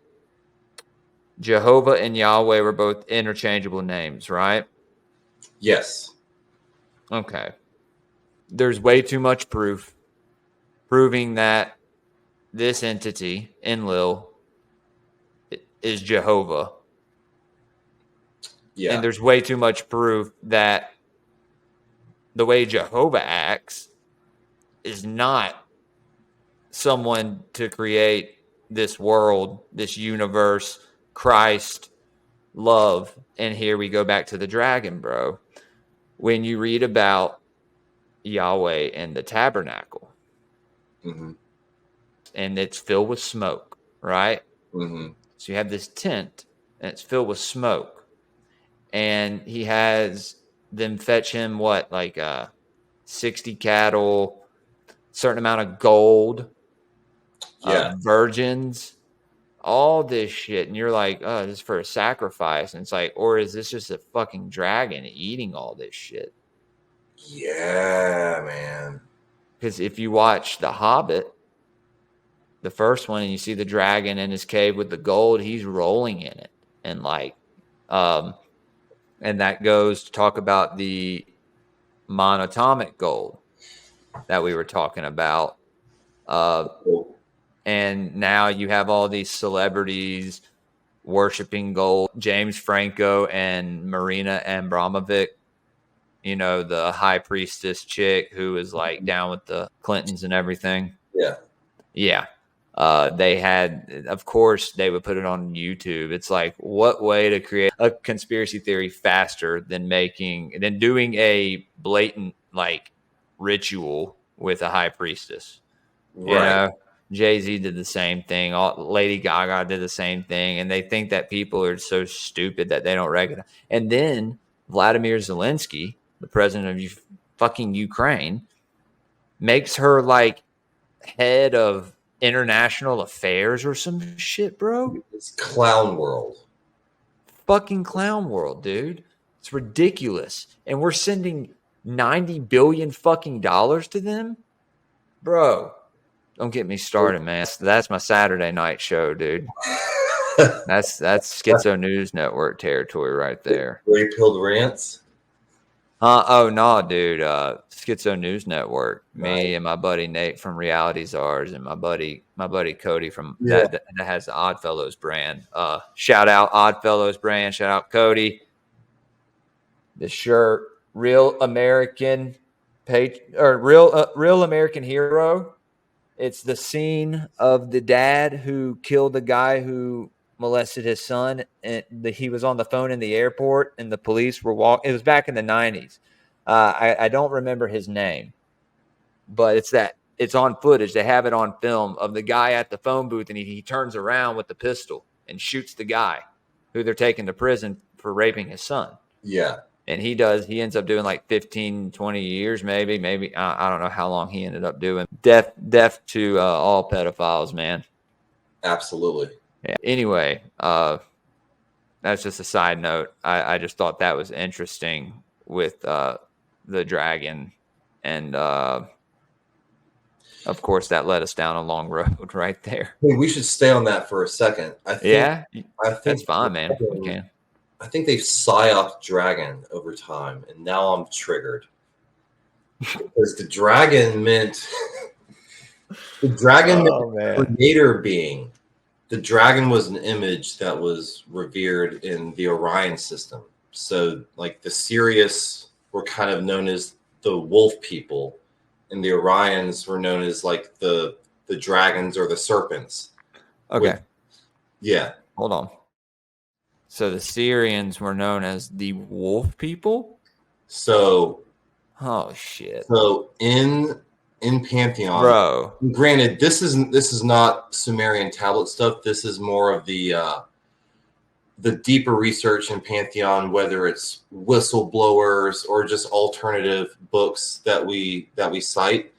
Jehovah and Yahweh were both interchangeable names, right? Yes. Okay. There's way too much proof proving that this entity, Enlil, is Jehovah. Yeah. And there's way too much proof that the way Jehovah acts is not someone to create this world, this universe, Christ, love. And here we go back to the dragon, bro. When you read about Yahweh and the tabernacle, and it's filled with smoke, right? So you have this tent, and it's filled with smoke. And he has them fetch him, what, like 60 cattle, certain amount of gold, virgins, all this shit. And you're like, oh, this is for a sacrifice. And it's like, or is this just a fucking dragon eating all this shit? Yeah, man. Because if you watch The Hobbit, the first one, and you see the dragon in his cave with the gold, he's rolling in it. And like, and that goes to talk about the monatomic gold that we were talking about. And now you have all these celebrities worshiping gold. James Franco and Marina Abramovic, you know, the high priestess chick who is like down with the Clintons and everything. Yeah. They had, of course, they would put it on YouTube. It's like, what way to create a conspiracy theory faster than doing a blatant like ritual with a high priestess? Right. You know, Jay-Z did the same thing. Lady Gaga did the same thing, and they think that people are so stupid that they don't recognize. And then Vladimir Zelensky, the president of fucking Ukraine, makes her like head of international affairs or some shit, bro. It's clown world. Fucking clown world, dude. It's ridiculous. And we're sending $90 billion fucking dollars to them? Bro, don't get me started, man. That's my Saturday night show, dude. That's Schizo News Network territory right there. Gray-pilled rants? Oh no, dude. Schizo News Network. Me and my buddy Nate from Reality Czars, and my buddy Cody from that has the Oddfellows brand. Shout out Oddfellows brand. Shout out Cody. The shirt, real American real American hero. It's the scene of the dad who killed the guy who molested his son, and he was on the phone in the airport, and the police were walking. It was back in the 90s. I don't remember his name, but it's on footage. They have it on film of the guy at the phone booth, and he turns around with the pistol and shoots the guy who they're taking to prison for raping his son. Yeah. And he ends up doing like 15, 20 years, maybe. I don't know how long he ended up doing. Death to all pedophiles, man. Absolutely. Yeah. Anyway, that's just a side note. I just thought that was interesting with the dragon. And, of course, that led us down a long road right there. Hey, we should stay on that for a second. I think that's fine, man. We can. I think they've psyoped dragon over time, and now I'm triggered. Because the dragon meant creator being. The dragon was an image that was revered in the Orion system. So, like, the Sirius were kind of known as the wolf people, and the Orions were known as, like, the dragons or the serpents. Okay. Hold on. So the Syrians were known as the wolf people? So, oh shit. So in Pantheon, bro. Granted, this is not Sumerian tablet stuff. This is more of the deeper research in Pantheon, whether it's whistleblowers or just alternative books that we cite.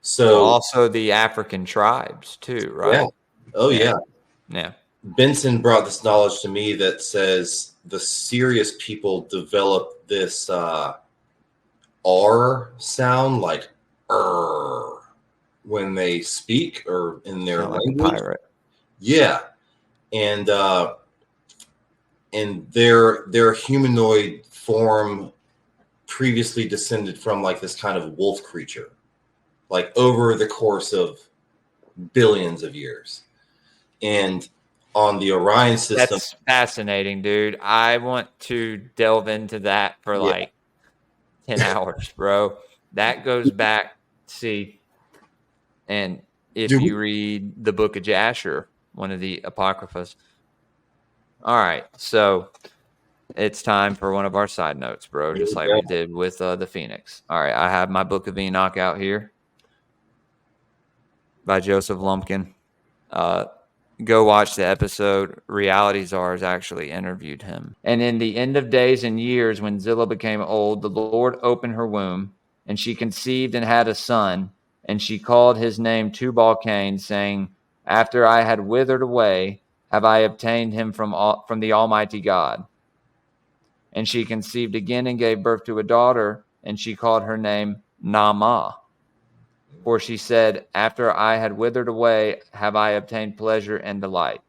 So also the African tribes too, right? Yeah. Oh yeah. Yeah. Benson brought this knowledge to me that says the Sirius people developed this R sound, like when they speak or in their language. Like a pirate. Yeah. And their humanoid form previously descended from like this kind of wolf creature, like over the course of billions of years. And on the Orion system. That's fascinating, dude. I want to delve into that for like 10 hours. course, bro. That goes back. See, and if you read the Book of Jasher, one of the Apocryphas. All right, so it's time for one of our side notes, bro, just like we did with the Phoenix. All right, I have my Book of Enoch out here by Joseph Lumpkin. Go watch the episode. Reality Czars actually interviewed him. And in the end of days and years, when Zillah became old, the Lord opened her womb, and she conceived and had a son, and she called his name Tubal-Cain, saying, after I had withered away, have I obtained him from the Almighty God. And she conceived again and gave birth to a daughter, and she called her name Naamah. For she said, after I had withered away, have I obtained pleasure and delight.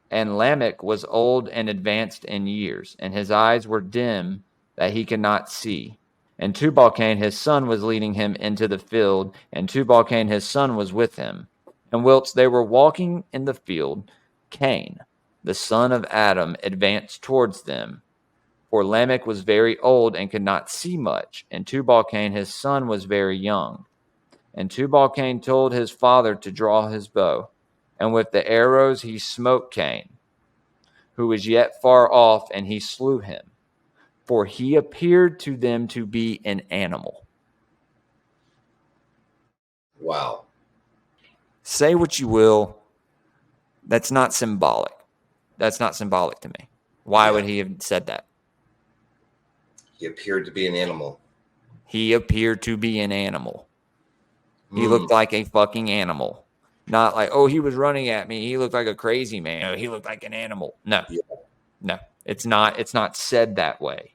And Lamech was old and advanced in years, and his eyes were dim that he could not see. And Tubal-Cain his son was leading him into the field, and Tubal-Cain his son was with him. And whilst they were walking in the field, Cain, the son of Adam, advanced towards them. For Lamech was very old and could not see much, and Tubal-Cain his son was very young. And Tubal-Cain told his father to draw his bow, and with the arrows he smote Cain, who was yet far off, and he slew him, for he appeared to them to be an animal. Wow. Say what you will, that's not symbolic. That's not symbolic to me. Why would he have said that? He appeared to be an animal. He appeared to be an animal. He looked like a fucking animal. Not like, oh, he was running at me. He looked like a crazy man. No, he looked like an animal. No. Yeah. No. It's not said that way.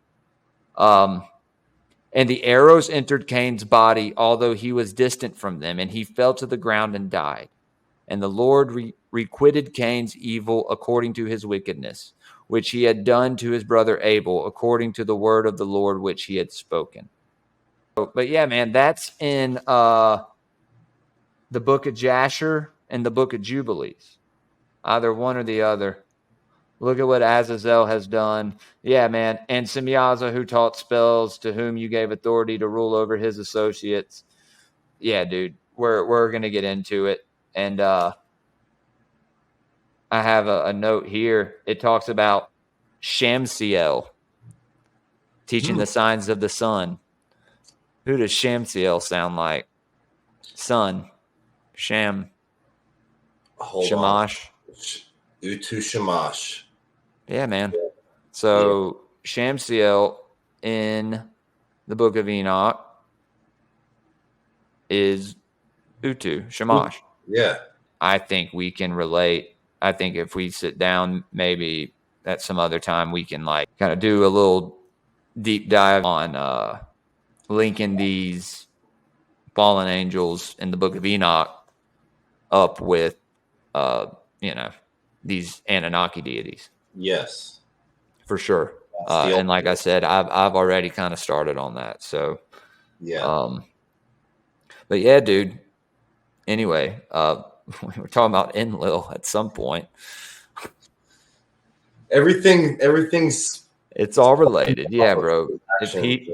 And the arrows entered Cain's body, although he was distant from them, and he fell to the ground and died. And the Lord requited Cain's evil according to his wickedness, which he had done to his brother Abel, according to the word of the Lord which he had spoken. But yeah, man, that's in the book of Jasher and the book of Jubilees. Either one or the other. Look at what Azazel has done. Yeah, man. And Semyaza, who taught spells, to whom you gave authority to rule over his associates. Yeah, dude, we're going to get into it. And I have a note here. It talks about Shamsiel teaching the signs of the sun. Who does Shamsiel sound like? Sun. Sham. Shamash. Utu Shamash. Yeah, man. So Shamsiel in the book of Enoch is Utu, Shamash. Yeah. I think we can relate. I think if we sit down, maybe at some other time, we can like kind of do a little deep dive on linking these fallen angels in the book of Enoch up with, these Anunnaki deities. Yes, for sure. And like I said, I've already kind of started on that. So, yeah. But yeah, dude. Anyway, we were talking about Enlil at some point. Everything's it's all related. Yeah, bro.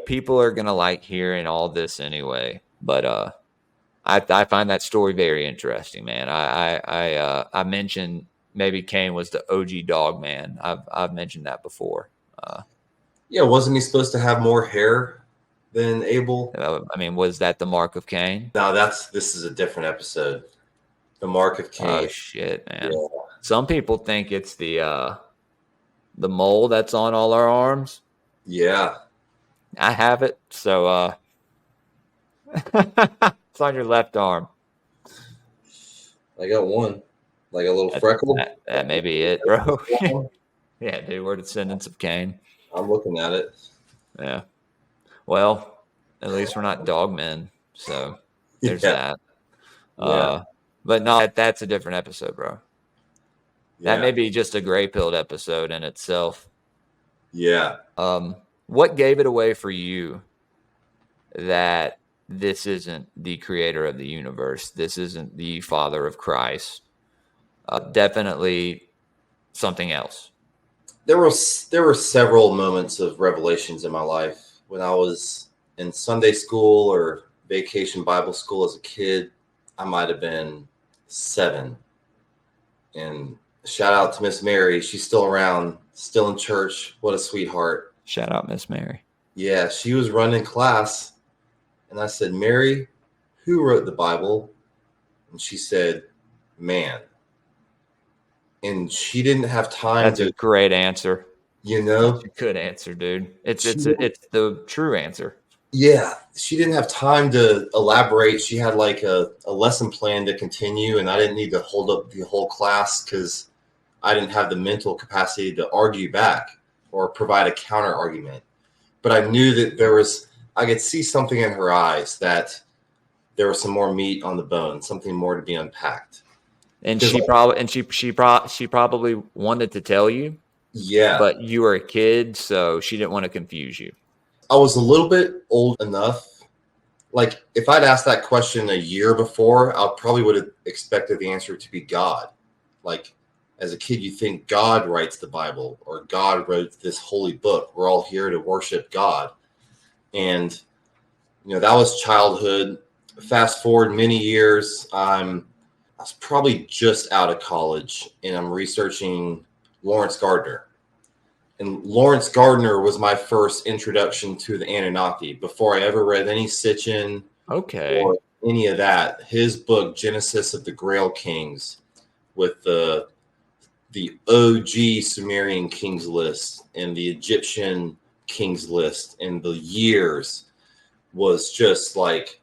People are gonna like hearing all this anyway. But I find that story very interesting, man. I mentioned maybe Cain was the OG dog man. I've mentioned that before. Yeah, wasn't he supposed to have more hair than Abel? I mean, was that the mark of Cain? No, this is a different episode. The mark of Cain. Oh shit, man. Yeah. Some people think it's the mole that's on all our arms. Yeah. I have it. So it's on your left arm. I got one. Like a little freckle. That may be it, bro. Yeah, dude, we're descendants of Cain. I'm looking at it. Yeah. Well, at least we're not dog men. So there's that. But no, that's a different episode, bro. Yeah. That may be just a gray-pilled episode in itself. Yeah. What gave it away for you that this isn't the creator of the universe? This isn't the father of Christ? Definitely something else. There were several moments of revelations in my life when I was in Sunday school or vacation Bible school as a kid. I might have been 7. And shout out to Miss Mary. She's still around, still in church. What a sweetheart. Shout out Miss Mary. Yeah, she was running class. And I said, Mary, who wrote the Bible? And she said, man. And she didn't have time That's a great answer. You know? That's a good answer, dude. It's the true answer. Yeah, she didn't have time to elaborate. She had like a lesson plan to continue, and I didn't need to hold up the whole class because I didn't have the mental capacity to argue back or provide a counter argument. But I knew that I could see something in her eyes that there was some more meat on the bone, something more to be unpacked. And she probably wanted to tell you. Yeah. But you were a kid, so she didn't want to confuse you. I was a little bit old enough. Like, if I'd asked that question a year before, I probably would have expected the answer to be God. Like, as a kid, you think God writes the Bible or God wrote this holy book. We're all here to worship God. And, that was childhood. Fast forward many years, I was probably just out of college, and I'm researching Lawrence Gardner. And Lawrence Gardner was my first introduction to the Anunnaki before I ever read any Sitchin or any of that. His book, Genesis of the Grail Kings, with the OG Sumerian kings list and the Egyptian kings list and the years, was just like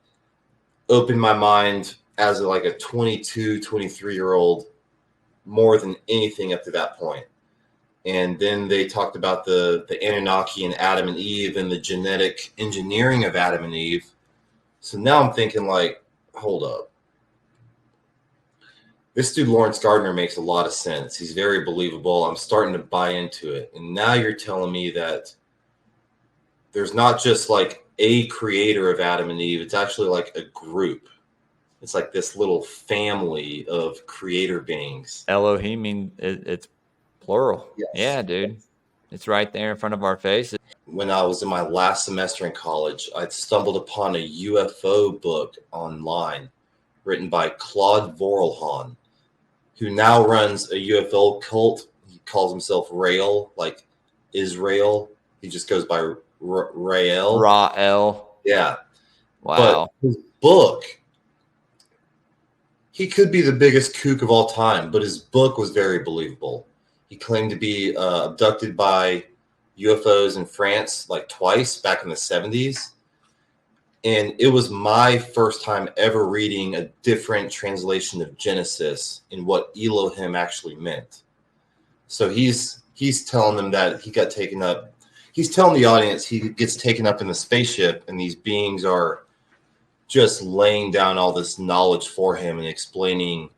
opened my mind as like a 22, 23-year-old more than anything up to that point. And then they talked about the Anunnaki and Adam and Eve and the genetic engineering of Adam and Eve. So now I'm thinking like, hold up. This dude, Lawrence Gardner, makes a lot of sense. He's very believable. I'm starting to buy into it. And now you're telling me that there's not just like a creator of Adam and Eve. It's actually like a group. It's like this little family of creator beings. Elohim, it's plural. Yes. Yeah, dude. It's right there in front of our faces. When I was in my last semester in college, I stumbled upon a UFO book online written by Claude Vorelhahn, who now runs a UFO cult. He calls himself Rael, like Israel. He just goes by Rael. Rael. Yeah. Wow. But his book, he could be the biggest kook of all time, but his book was very believable. He claimed to be abducted by UFOs in France like twice back in the 70s. And it was my first time ever reading a different translation of Genesis and what Elohim actually meant. So he's telling them that he got taken up. He's telling the audience he gets taken up in the spaceship, and these beings are just laying down all this knowledge for him and explaining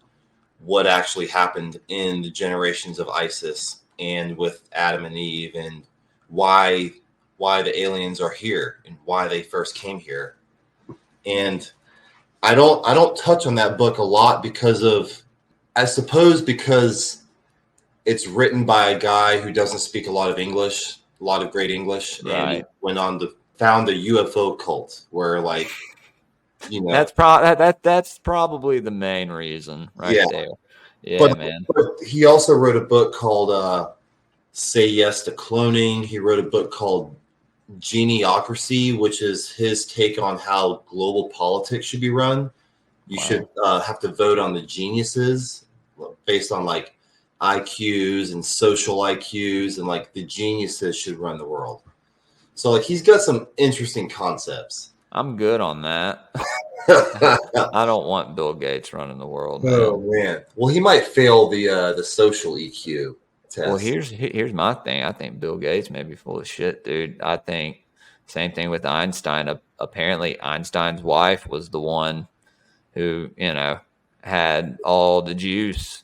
what actually happened in the generations of Isis and with Adam and Eve, and why the aliens are here and why they first came here. And I don't touch on that book a lot because it's written by a guy who doesn't speak a lot of English, a lot of great English, right. And he went on to found the UFO cult where, like, that's probably the main reason right there. Yeah, man. But he also wrote a book called Say Yes to Cloning. He wrote a book called Geniocracy, which is his take on how global politics should be run. You should have to vote on the geniuses based on like IQs and social IQs, and like the geniuses should run the world. So like he's got some interesting concepts. I'm good on that. I don't want Bill Gates running the world. Man. Oh man! Well, he might fail the social EQ test. Well, here's my thing. I think Bill Gates may be full of shit, dude. I think same thing with Einstein. Apparently, Einstein's wife was the one who had all the juice,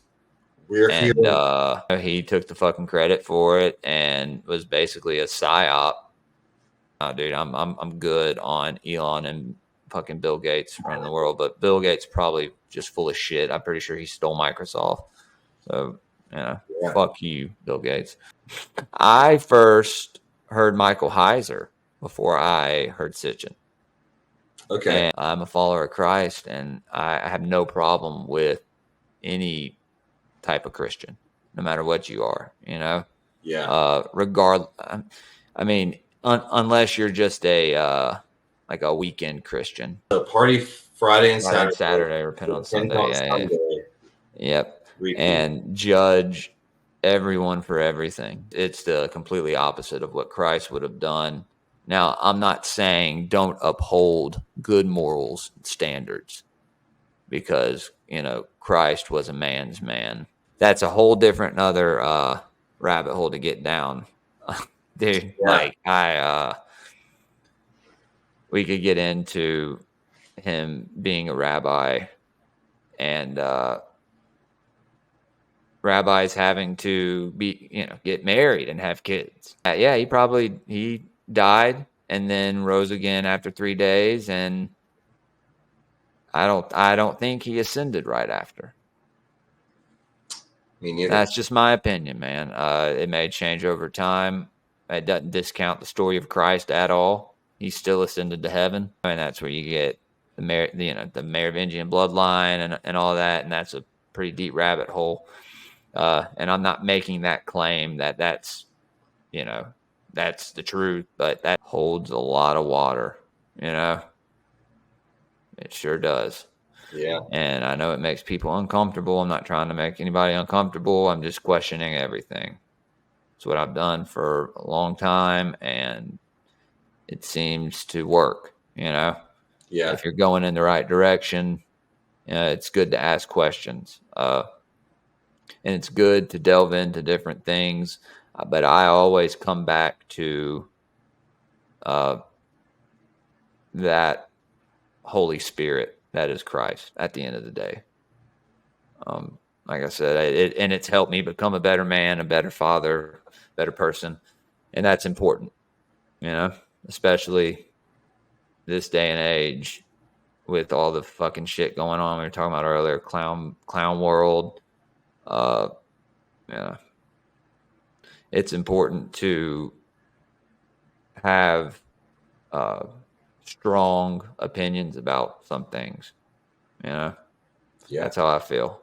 and he took the fucking credit for it and was basically a psyop. Dude, I'm good on Elon and fucking Bill Gates running the world, but Bill Gates probably just full of shit. I'm pretty sure he stole Microsoft. So, fuck you, Bill Gates. I first heard Michael Heiser before I heard Sitchin. Okay. And I'm a follower of Christ, and I have no problem with any type of Christian, no matter what you are, you know? Yeah. I mean, unless you're just like a weekend Christian. So party Friday and Saturday, repent on Sunday. Yeah. Yep. Repeat. And judge everyone for everything. It's the completely opposite of what Christ would have done. Now, I'm not saying don't uphold good morals standards because, Christ was a man's man. That's a whole different other rabbit hole to get down. Dude, we could get into him being a rabbi and rabbis having to be, get married and have kids. Yeah, he died and then rose again after 3 days, and I don't think he ascended right after. Me neither. That's just my opinion, man. It may change over time. It doesn't discount the story of Christ at all. He still ascended to heaven. I mean, that's where you get the Merovingian bloodline and all that, and that's a pretty deep rabbit hole. And I'm not making that claim that's the truth, but that holds a lot of water, It sure does. Yeah. And I know it makes people uncomfortable. I'm not trying to make anybody uncomfortable. I'm just questioning everything. It's what I've done for a long time, and it seems to work, Yeah. If you're going in the right direction, it's good to ask questions. And it's good to delve into different things. But I always come back to that Holy Spirit that is Christ at the end of the day. Like I said, it's helped me become a better man, a better father, better person. And that's important, especially this day and age with all the fucking shit going on. We were talking about earlier, clown world. It's important to have strong opinions about some things. Yeah. That's how I feel.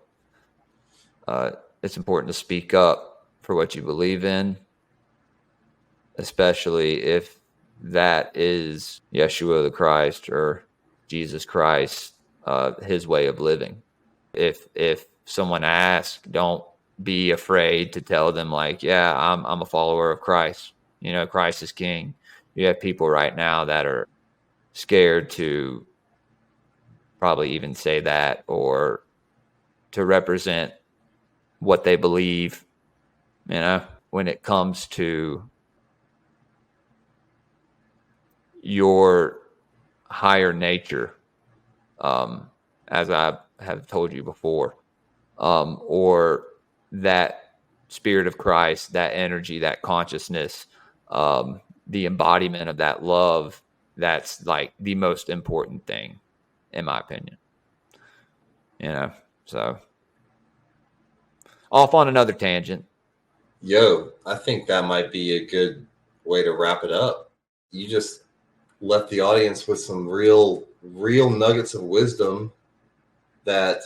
It's important to speak up for what you believe in, especially if that is Yeshua the Christ or Jesus Christ, his way of living. If someone asks, don't be afraid to tell them like, yeah, I'm a follower of Christ. Christ is king. You have people right now that are scared to probably even say that or to represent what they believe, when it comes to your higher nature, as I have told you before, or that spirit of Christ, that energy, that consciousness, the embodiment of that love, that's like the most important thing, in my opinion. So off on another tangent. I think that might be a good way to wrap it up. You just left the audience with some real nuggets of wisdom that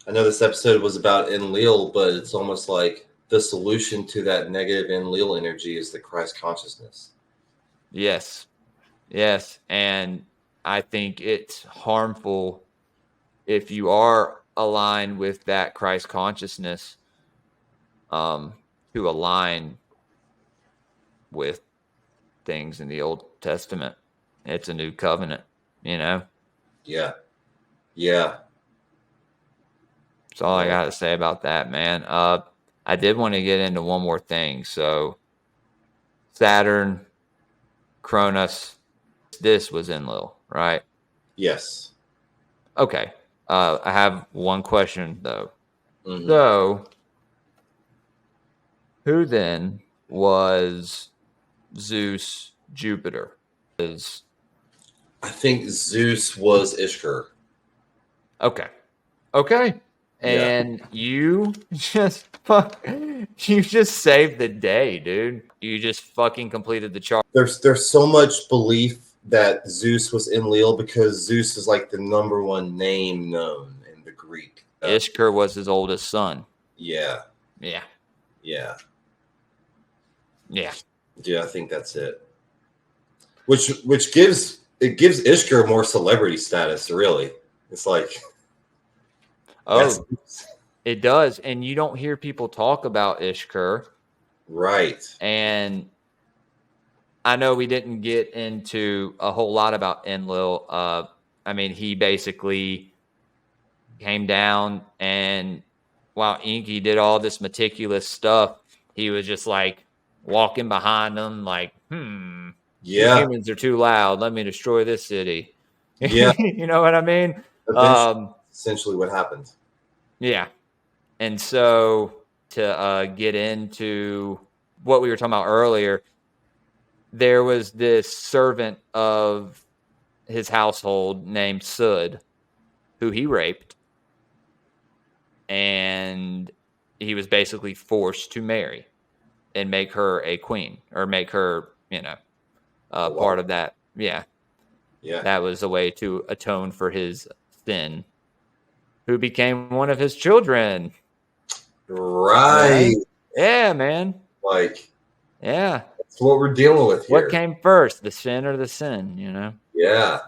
I know this episode was about Enlil, but it's almost like the solution to that negative Enlil energy is the Christ consciousness. Yes. And I think it's harmful if you are aligned with that Christ consciousness, to align with things in the Old Testament. It's a new covenant, Yeah. That's all I got to say about that, man. I did want to get into one more thing. So Saturn, Cronus, this was Enlil, right? Yes. Okay. I have one question, though. Mm-hmm. So, who then was Zeus, Jupiter? I think Zeus was Ishkur. Okay. And you just saved the day, dude. You just fucking completed the chart. There's so much belief that Zeus was Enlil because Zeus is like the number one name known in the Greek. Ishkur was his oldest son. Yeah. Yeah. Yeah. Yeah. Yeah, I think that's it. Which gives Ishkur more celebrity status, really. It's like, oh, it does. And you don't hear people talk about Ishkur. Right. And I know we didn't get into a whole lot about Enlil. I mean, he basically came down, and while Enki did all this meticulous stuff, he was just like walking behind them like, yeah, humans are too loud. Let me destroy this city. Yeah. You know what I mean? Essentially what happened. Yeah. And so to get into what we were talking about earlier, there was this servant of his household named Sud, who he raped. And he was basically forced to marry and make her a queen, or make her, part of that. Yeah. Yeah. That was a way to atone for his sin, who became one of his children. Right. Yeah, man. Like, yeah. That's what we're dealing with here. What came first, the sin or the sin, Yeah.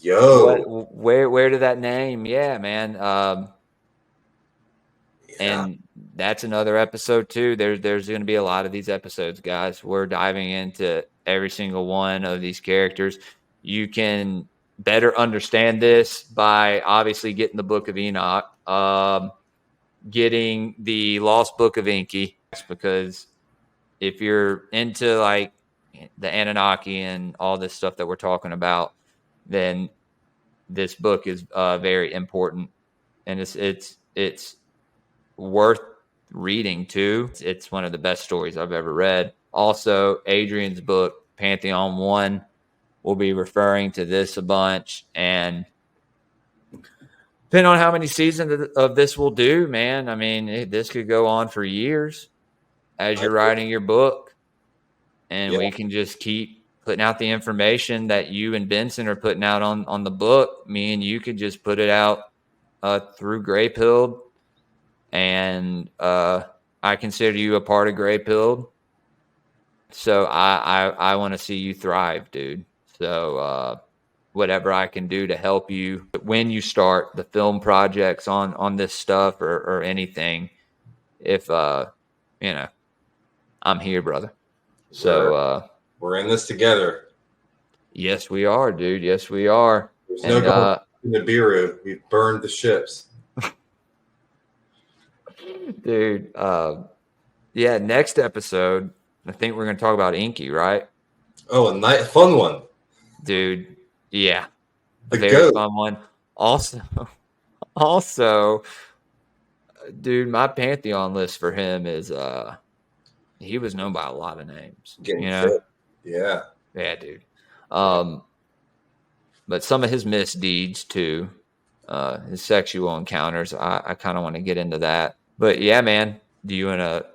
Yo. Where did that name? Yeah, man. And that's another episode too. There's going to be a lot of these episodes, guys. We're diving into every single one of these characters. You can better understand this by obviously getting the Book of Enoch, getting the Lost Book of Enki, because if you're into like the Anunnaki and all this stuff that we're talking about, then this book is very important, and it's worth reading too. It's one of the best stories I've ever read. Also, Adrian's book, Pantheon 1, will be referring to this a bunch. And depending on how many seasons of this we'll do, man, I mean, this could go on for years as you're writing your book. And we can just keep putting out the information that you and Benson are putting out on the book. Me and you could just put it out through Greypilled. And I consider you a part of Greypilled. So I want to see you thrive, dude. So whatever I can do to help you when you start the film projects on this stuff or anything, if I'm here, brother. So we're in this together. Yes, we are, dude. Yes, we are. There's no going in the Nibiru. We've burned the ships. Dude, yeah, next episode, I think we're going to talk about Enki, right? Oh, a fun one. Dude, yeah. The very goat. Fun one. Also, dude, my Pantheon list for him is he was known by a lot of names. Fit. Yeah. Yeah, dude. But some of his misdeeds too, his sexual encounters, I kind of want to get into that. But yeah, man, do you want to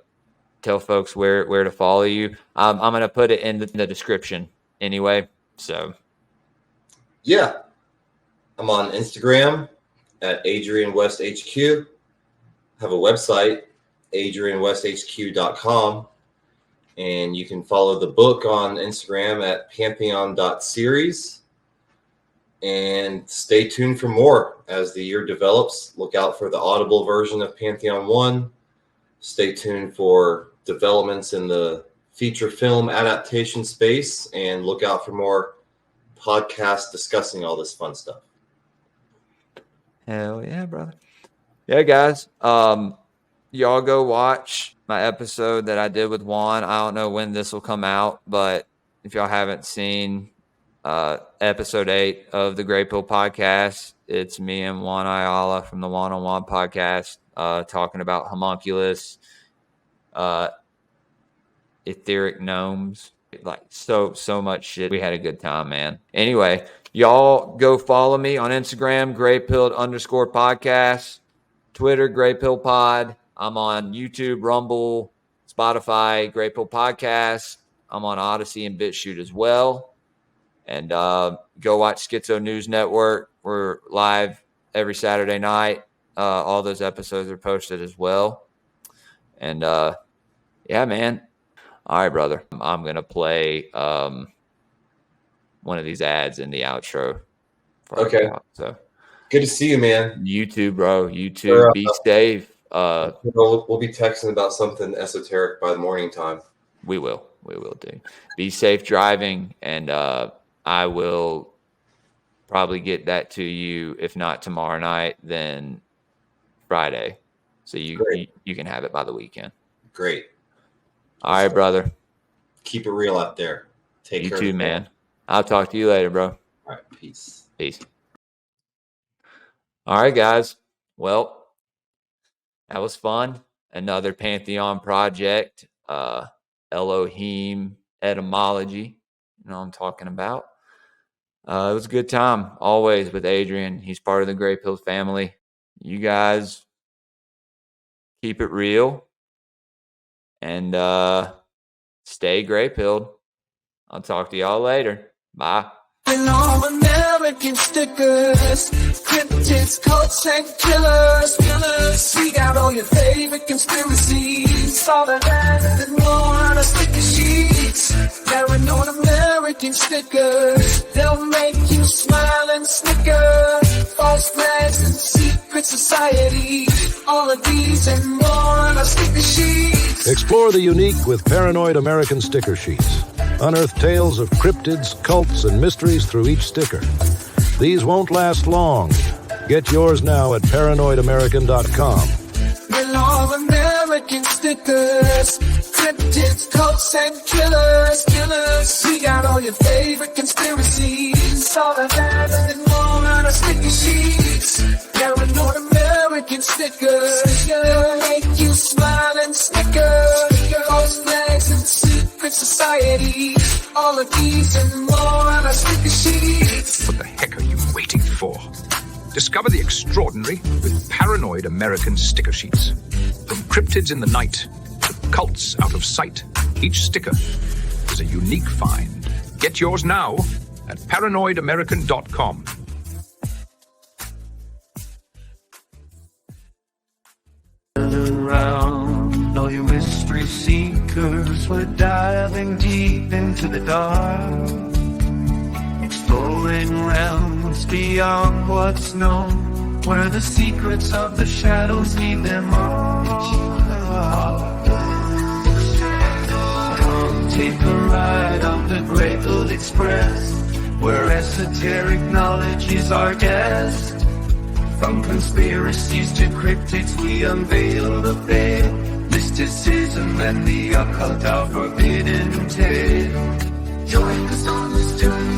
tell folks where to follow you? I'm going to put it in the description anyway. So, yeah, I'm on Instagram at Adrian West HQ. Have a website, adrianwesthq.com, and you can follow the book on Instagram at pantheon.series. And stay tuned for more as the year develops. Look out for the Audible version of Pantheon 1. Stay tuned for developments in the feature film adaptation space, and look out for more podcasts discussing all this fun stuff. Hell yeah, brother. Yeah, guys. Y'all go watch my episode that I did with Juan. I don't know when this will come out, but if y'all haven't seen episode 8 of the Greypilled podcast, it's me and Juan Ayala from the One on One podcast talking about homunculus, etheric gnomes, like so much shit. We had a good time, man. Anyway, y'all go follow me on Instagram, Greypilled _podcast. Twitter, Grey Pill Pod. I'm on YouTube, Rumble, Spotify, Grey Pill Podcast. I'm on Odysee and Bitchute as well. And go watch Schizo News Network. We're live every Saturday night. All those episodes are posted as well. And yeah, man. All right, brother. I'm going to play one of these ads in the outro. Okay. So good to see you, man. You too, bro. You too. Be safe. We'll be texting about something esoteric by the morning time. We will do. Be safe driving, and I will probably get that to you, if not tomorrow night, then Friday. So you can have it by the weekend. Great. All right, brother. Keep it real out there. Take care. You too, man. I'll talk to you later, bro. All right. Peace. All right, guys. Well, that was fun. Another Pantheon project. Elohim, Etymology. You know what I'm talking about. It was a good time, always, with Adrian. He's part of the Grey Pill family. You guys keep it real and stay grey-pilled. I'll talk to y'all later. Bye. And all American stickers, cryptids, cults, and killers. We got all your favorite conspiracies, all of that and more on our sticker sheets. Paranoid American stickers, they'll make you smile and snicker. False flags and secret society, all of these and more on our sticker sheets. Explore the unique with Paranoid American sticker sheets. Unearth tales of cryptids, cults, and mysteries through each sticker. These won't last long. Get yours now at paranoidamerican.com. And all American stickers, cryptids, cults, and killers. We got all your favorite conspiracies, all of that and more on our sticker sheets. Paranoid American stickers, they'll make you smile and snicker. False flags and secret society, all of these and more on our sticker sheets. What the heck are you waiting for? Discover the extraordinary with Paranoid American sticker sheets. From cryptids in the night to cults out of sight, each sticker is a unique find. Get yours now at paranoidamerican.com. Around all you mystery seekers, we're diving deep into the dark, exploring realms beyond what's known, where the secrets of the shadows lead them on. Come take a ride on the Grey-Pilled Express, where esoteric knowledge is our guest. From conspiracies to cryptids, we unveil the veil, mysticism and the occult, our forbidden tale. Join us on this journey.